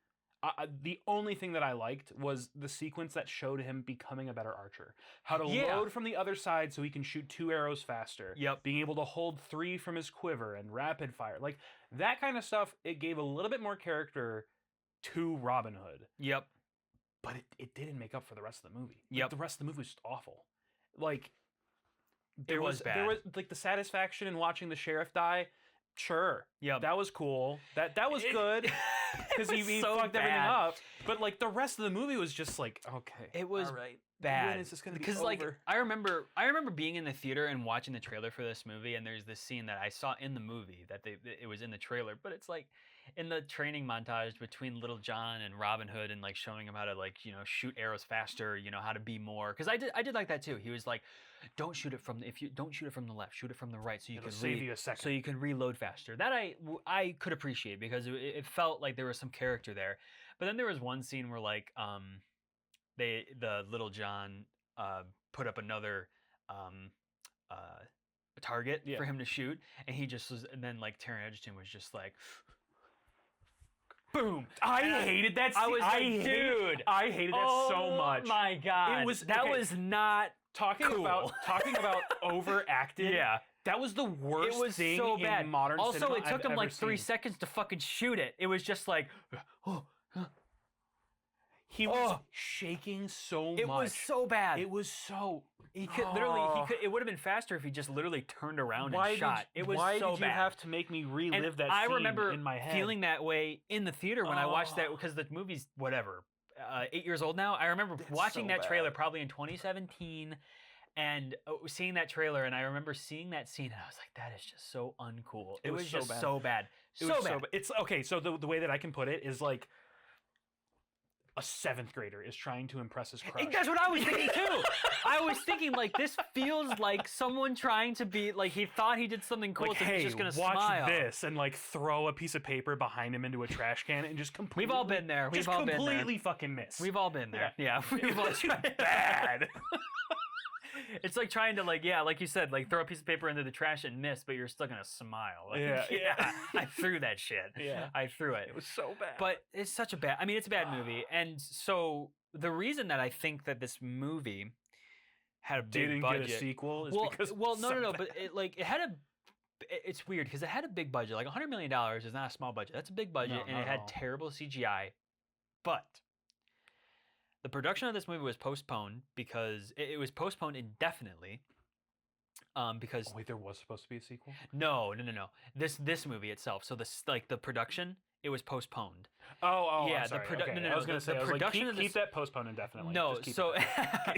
The only thing that I liked was the sequence that showed him becoming a better archer. How to load from the other side so he can shoot 2 arrows faster. Yep. Being able to hold 3 from his quiver and rapid fire. Like, that kind of stuff, it gave a little bit more character to Robin Hood. Yep. But it didn't make up for the rest of the movie. Yep. Like, the rest of the movie was just awful. Like, It was bad. There was like the satisfaction in watching the sheriff die. Sure. Yep. That was cool. That was good because he so fucked bad. everything up. But like the rest of the movie was just like, okay, It was all right. bad. When is this gonna be Because over? like I remember being in the theater and watching the trailer for this movie, and there's this scene that I saw in the movie that it was in the trailer, but it's like in the training montage between Little John and Robin Hood, and like showing him how to like shoot arrows faster, how to be more. Because I did like that too. He was like, don't shoot it from don't shoot it from the left, shoot it from the right, so you It'll can save you a second. so you can reload faster. That I could appreciate because it felt like there was some character there. But then there was one scene where like the Little John put up another target for him to shoot, and he just was, and then like Taron Egerton was just like, boom! I hated that scene. I was like, dude, I hated that so much. Oh my god, that was not talking cool. about overacted. Yeah. That was the worst it was thing so bad. in modern also, cinema it took I've him like ever 3 seen. seconds to fucking shoot it. It was just like, he was shaking so much. It was so bad. It was so. He could literally. It would have been faster if he just literally turned around and shot. It was why so did bad. you have to make me relive And that I scene remember in my head? feeling that way in the theater when I watched that, because the movie's whatever, 8 years old now. I remember watching so that trailer bad. probably in 2017, and seeing that trailer, and I remember seeing that scene, and I was like, that is just so uncool. It was so just bad. so bad. It was so bad. It's okay. So the way that I can put it is like a 7th grader is trying to impress his crush. That's what I was thinking too. I was thinking like, this feels like someone trying to be like, he thought he did something cool, Like, so hey, he's just gonna watch smile. this, and like throw a piece of paper behind him into a trash can and just completely. We've all been there. We've Just all been there. completely fucking miss. We've all been there. Yeah, we've all tried. Bad. It's like trying to like you said, like throw a piece of paper into the trash and miss, but you're still gonna smile. Like, Yeah. I threw that shit. Yeah. I threw it. It was so bad. But it's such a bad. I mean, it's a bad movie, and so the reason that I think that this movie had a big didn't budget. get a sequel is well, because no, but it had a. It's weird because it had a big budget. Like $100 million is not a small budget. That's a big budget, No, and not it at had all. terrible CGI. But the production of this movie was postponed because it was postponed indefinitely. Because Oh, wait, there was supposed to be a sequel. no. This movie itself. So the production, it was postponed. Oh, Yeah, I'm the sorry. produ- okay. no, I was the- gonna say, the I was like, production of keep this- that postponed indefinitely. No, Just keep so it there.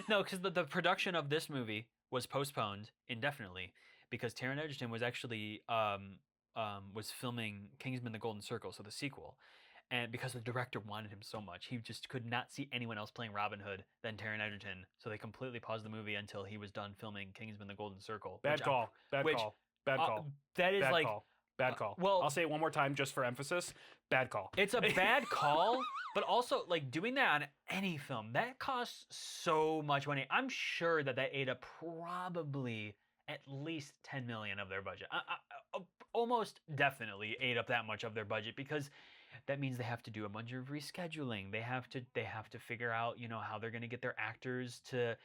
no, because the production of this movie was postponed indefinitely because Taron Egerton was actually was filming Kingsman: The Golden Circle, so the sequel. And because the director wanted him so much, he just could not see anyone else playing Robin Hood than Taron Egerton. So they completely paused the movie until he was done filming Kingsman: The Golden Circle. Bad call. Bad which, call. Bad call. That is Bad like call. Bad call. well- I'll say it one more time just for emphasis. Bad call. it's a bad call, but also like doing that on any film that costs so much money. I'm sure that ate up probably at least 10 million of their budget. Almost definitely ate up that much of their budget because that means they have to do a bunch of rescheduling. They have to figure out, how they're going to get their actors to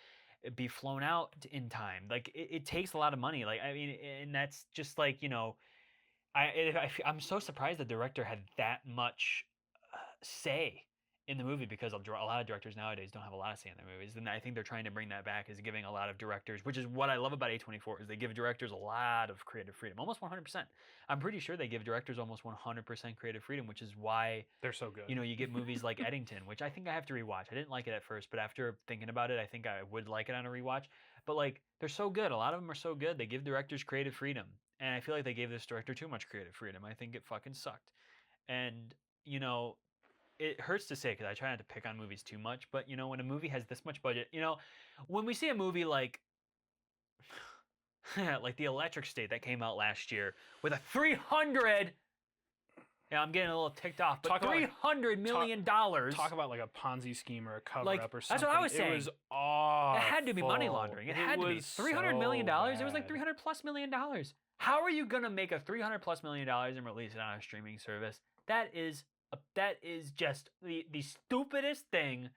be flown out in time. Like it takes a lot of money. Like, I mean, and that's just like, I'm so surprised the director had that much say in the movie because a lot of directors nowadays don't have a lot of say in their movies. And I think they're trying to bring that back, is giving a lot of directors, which is what I love about A24, is they give directors a lot of creative freedom, almost 100%. I'm pretty sure they give directors almost 100% creative freedom, which is why They're so good. you get movies like Eddington, which I think I have to rewatch. I didn't like it at first, but after thinking about it, I think I would like it on a rewatch. But like, they're so good. A lot of them are so good. They give directors creative freedom. And I feel like they gave this director too much creative freedom. I think it fucking sucked. And, it hurts to say because I try not to pick on movies too much, but when a movie has this much budget, when we see a movie like like The Electric State that came out last year with a 300, yeah, I'm getting a little ticked off, but $300 million. Talk about like a Ponzi scheme or a cover up or something. That's what I was saying. It was awful. It had to be money laundering. It had to be $300 million. It was like $300 plus million. How are you gonna make a $300 plus million and release it on a streaming service? That is just the stupidest thing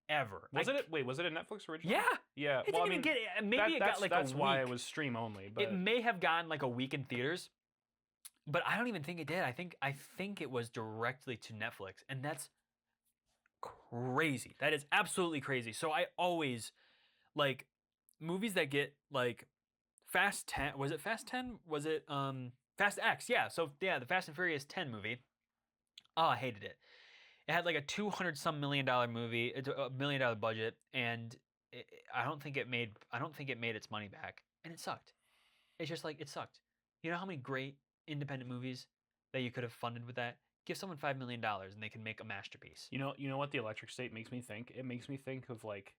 ever. Was it a Netflix original? Yeah. Yeah. It well, didn't even get. Maybe it got like that's a why week. it was stream only. But It may have gotten like a week in theaters, but I don't even think it did. I think it was directly to Netflix, and that's crazy. That is absolutely crazy. So I always like movies that get like Fast 10. Was it Fast 10? Was it Fast X? Yeah. So yeah, the Fast and Furious 10 movie. Oh, I hated it. It had like a 200-some million-dollar movie, it's a $1 million budget, and I don't think it made its money back, and it sucked. It's just like it sucked. You know how many great independent movies that you could have funded with that? Give someone $5 million and they can make a masterpiece. You know what the electric state makes me think? It makes me think of like,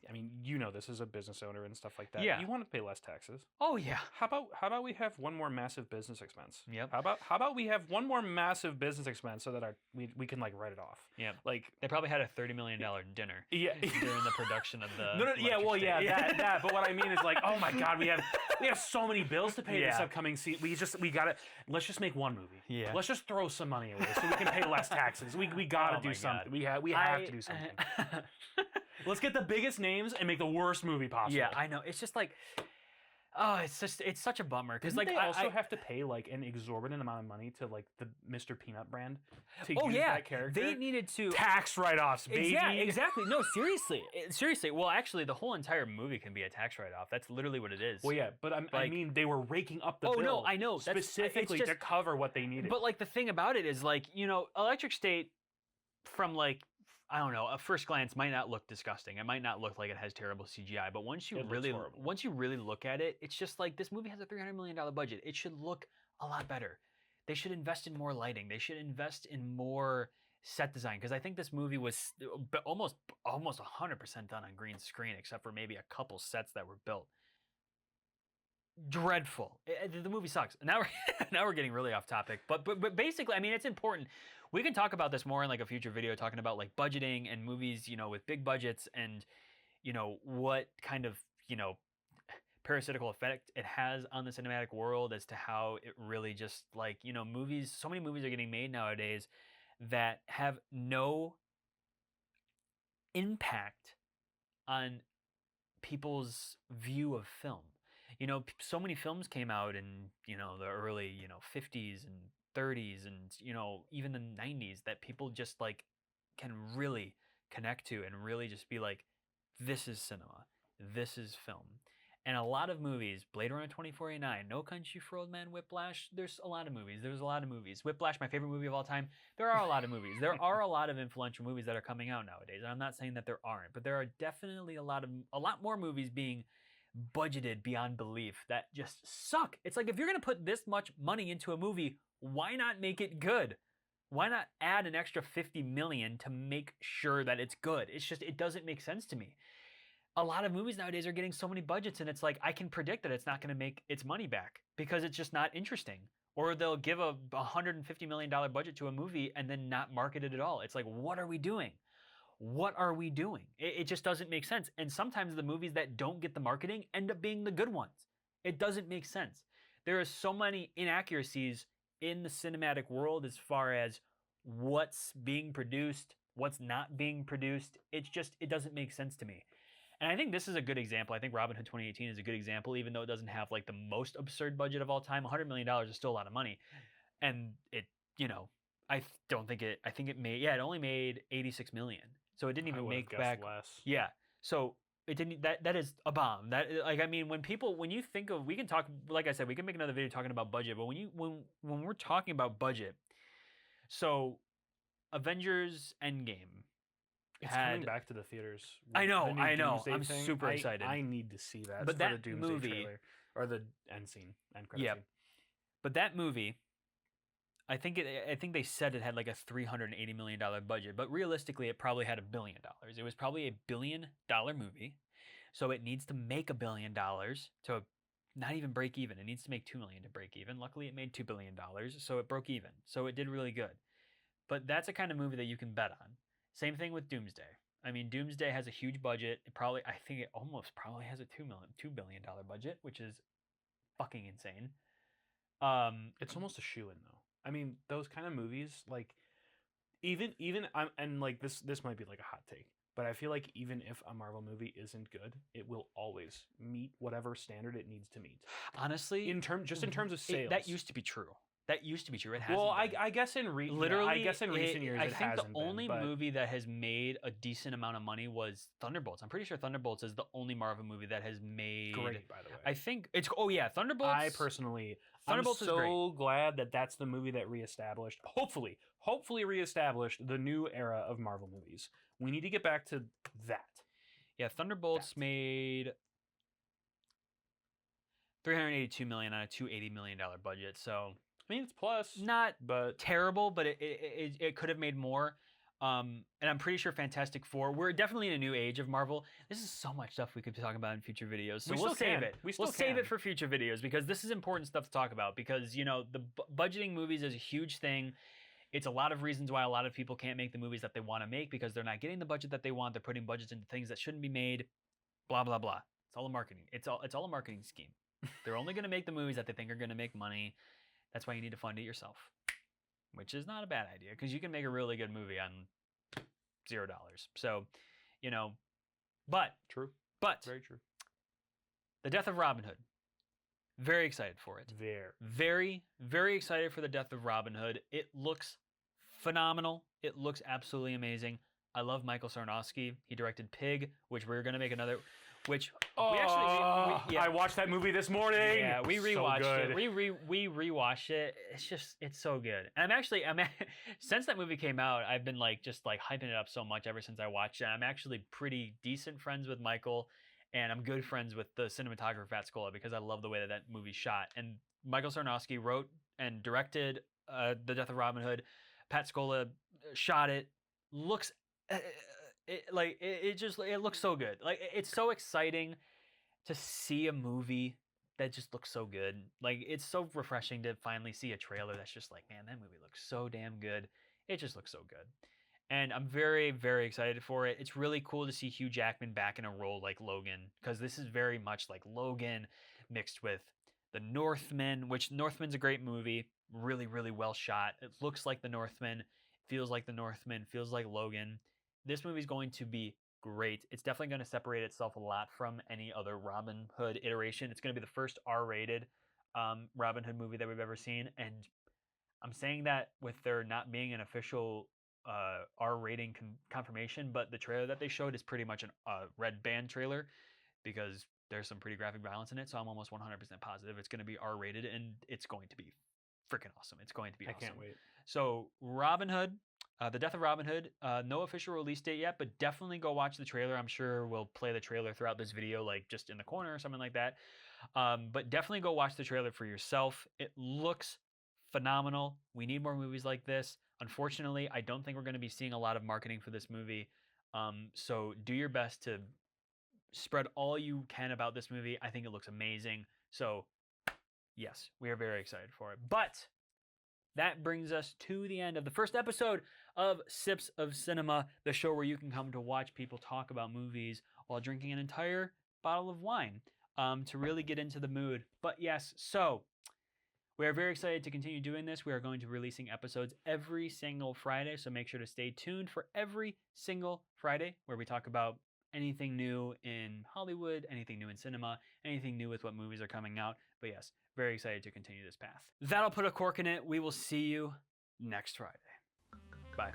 I mean, this as a business owner and stuff like that. Yeah. You want to pay less taxes. Oh yeah. How about we have one more massive business expense? Yep. How about we have one more massive business expense so that we can like write it off? Yeah. Like They probably had a $30 million dinner. Yeah. During the production of the. No, yeah, well, electric yeah, state. that. But what I mean is like, oh my God, we have so many bills to pay this Yeah. upcoming season. Let's just make one movie. Yeah. Let's just throw some money away so we can pay less taxes. We gotta Oh do my something. God. We have to do something. Let's get the biggest names and make the worst movie possible. Yeah, I know. It's just like, oh, it's such a bummer because Didn't like they also have to pay like an exorbitant amount of money to like the Mr. Peanut brand to oh use yeah, that character? they needed to tax write-offs, baby. Yeah, exactly. No, seriously, seriously. Well, actually, the whole entire movie can be a tax write-off. That's literally what it is. Well, yeah, but I Like- mean, they were raking up the Oh, bill. no, I know. That's- Specifically it's to just- cover what they needed. But like the thing about it is like Electric State, from like I don't know, at first glance might not look disgusting. It might not look like it has terrible CGI, but once you It looks really horrible. look at it, it's just like this movie has a $300 million budget. It should look a lot better. They should invest in more lighting. They should invest in more set design because I think this movie was almost 100% done on green screen except for maybe a couple sets that were built. Dreadful. The movie sucks. Now we're getting really off topic. But basically, I mean, it's important. We can talk about this more in like a future video, talking about like budgeting and movies, with big budgets and what kind of parasitical effect it has on the cinematic world as to how it really just like movies. So many movies are getting made nowadays that have no impact on people's view of film. So many films came out in the early 50s and 30s and even the 90s that people just like can really connect to and really just be like, this is cinema, this is film. And a lot of movies, Blade Runner 2049, No Country for Old Men, Whiplash, there's a lot of movies. Whiplash, my favorite movie of all time. There are a lot of movies. There are a lot of influential movies that are coming out nowadays. And I'm not saying that there aren't, but there are definitely a lot more movies being budgeted beyond belief that just suck. It's like, if you're going to put this much money into a movie, why not make it good? Why not add an extra 50 million to make sure that it's good? It doesn't make sense to me. A lot of movies nowadays are getting so many budgets and it's like, I can predict that it's not going to make its money back because it's just not interesting. Or they'll give a $150 million budget to a movie and then not market it at all. It's like, what are we doing? What are we doing? It just doesn't make sense. And sometimes the movies that don't get the marketing end up being the good ones. It doesn't make sense. There are so many inaccuracies in the cinematic world as far as what's being produced, what's not being produced. It doesn't make sense to me. And I think this is a good example. I think Robinhood 2018 is a good example, even though it doesn't have like the most absurd budget of all time. $100 million is still a lot of money. And it, I think it only made 86 million. So it didn't even make back less. Yeah. So it didn't. That is a bomb. That, like, I mean, when you think of, we can talk. Like I said, we can make another video talking about budget. But when we're talking about budget, so Avengers Endgame. It's coming back to the theaters. I know. Doomsday I'm thing. super excited. I need to see that. But for that the Doomsday movie, trailer or the end credit Yep. scene. But that movie, I think they said it had like a $380 million budget, but realistically, it probably had $1 billion. It was probably $1 billion movie, so it needs to make $1 billion to not even break even. It needs to make $2 million to break even. Luckily, it made $2 billion, so it broke even. So it did really good. But that's a kind of movie that you can bet on. Same thing with Doomsday. I mean, Doomsday has a huge budget. I think it almost probably has a $2 billion budget, which is fucking insane. It's almost a shoe-in though. I mean, those kind of movies, like even and like this might be like a hot take, but I feel like even if a Marvel movie isn't good, it will always meet whatever standard it needs to meet. Honestly, In terms of sales, that used to be true. That used to be true. It hasn't. Well, been. I guess in Literally, I guess in recent years I it think hasn't the only been, but movie that has made a decent amount of money was Thunderbolts. I'm pretty sure Thunderbolts is the only Marvel movie that has made. great, by the way. I think it's. Oh yeah, Thunderbolts. I personally, Thunderbolts I'm is great. so glad that that's the movie that reestablished, hopefully reestablished the new era of Marvel movies. We need to get back to that. Yeah, Thunderbolts made $382 million on a $280 million budget. So I mean, it's plus, not but terrible, but it could have made more. And I'm pretty sure Fantastic Four. We're definitely in a new age of Marvel. This is so much stuff we could be talking about in future videos. So we'll save it. We'll save it for future videos because this is important stuff to talk about. Because the budgeting movies is a huge thing. It's a lot of reasons why a lot of people can't make the movies that they want to make because they're not getting the budget that they want. They're putting budgets into things that shouldn't be made. Blah blah blah. It's all a marketing. It's all a marketing scheme. They're only going to make the movies that they think are going to make money. That's why you need to fund it yourself, which is not a bad idea because you can make a really good movie on $0. So, but true. But Very true. The Death of Robin Hood. Very excited for it. Very, very excited for The Death of Robin Hood. It looks phenomenal. It looks absolutely amazing. I love Michael Sarnowski. He directed Pig, which we're going to make another. Which we actually, I watched that movie this morning. Yeah, we rewatched so it. We rewatched it. It's so good. And I'm since that movie came out, I've been just hyping it up so much ever since I watched it. I'm actually pretty decent friends with Michael, and I'm good friends with the cinematographer Pat Scola because I love the way that movie's shot. And Michael Sarnowski wrote and directed The Death of Robin Hood. Pat Scola shot it. Looks. It looks so good. It's so exciting to see a movie that just looks so good. It's so refreshing to finally see a trailer that's just man, that movie looks so damn good. It just looks so good. And I'm very, very excited for it. It's really cool to see Hugh Jackman back in a role like Logan because this is very much like Logan mixed with The Northman, which Northman's a great movie. Really, really well shot. It looks like The Northman, feels like The Northman, feels like Logan. This movie's going to be great. It's definitely going to separate itself a lot from any other Robin Hood iteration. It's going to be the first R-rated Robin Hood movie that we've ever seen. And I'm saying that with there not being an official R rating confirmation, but the trailer that they showed is pretty much a red band trailer because there's some pretty graphic violence in it. So I'm almost 100% positive it's going to be R rated and it's going to be freaking awesome. It's going to be awesome. I can't wait. So Robin Hood. The Death of Robin Hood, no official release date yet, but definitely go watch the trailer. I'm sure we'll play the trailer throughout this video, just in the corner or something like that. But definitely go watch the trailer for yourself. It looks phenomenal. We need more movies like this. Unfortunately, I don't think we're going to be seeing a lot of marketing for this movie. So do your best to spread all you can about this movie. I think it looks amazing. So yes, we are very excited for it. But that brings us to the end of the first episode of Sips of Cinema, the show where you can come to watch people talk about movies while drinking an entire bottle of wine to really get into the mood. But yes, so we are very excited to continue doing this. We are going to be releasing episodes every single Friday, so make sure to stay tuned for every single Friday where we talk about anything new in Hollywood, anything new in cinema, anything new with what movies are coming out. But yes, very excited to continue this path. That'll put a cork in it. We will see you next Friday. Bye.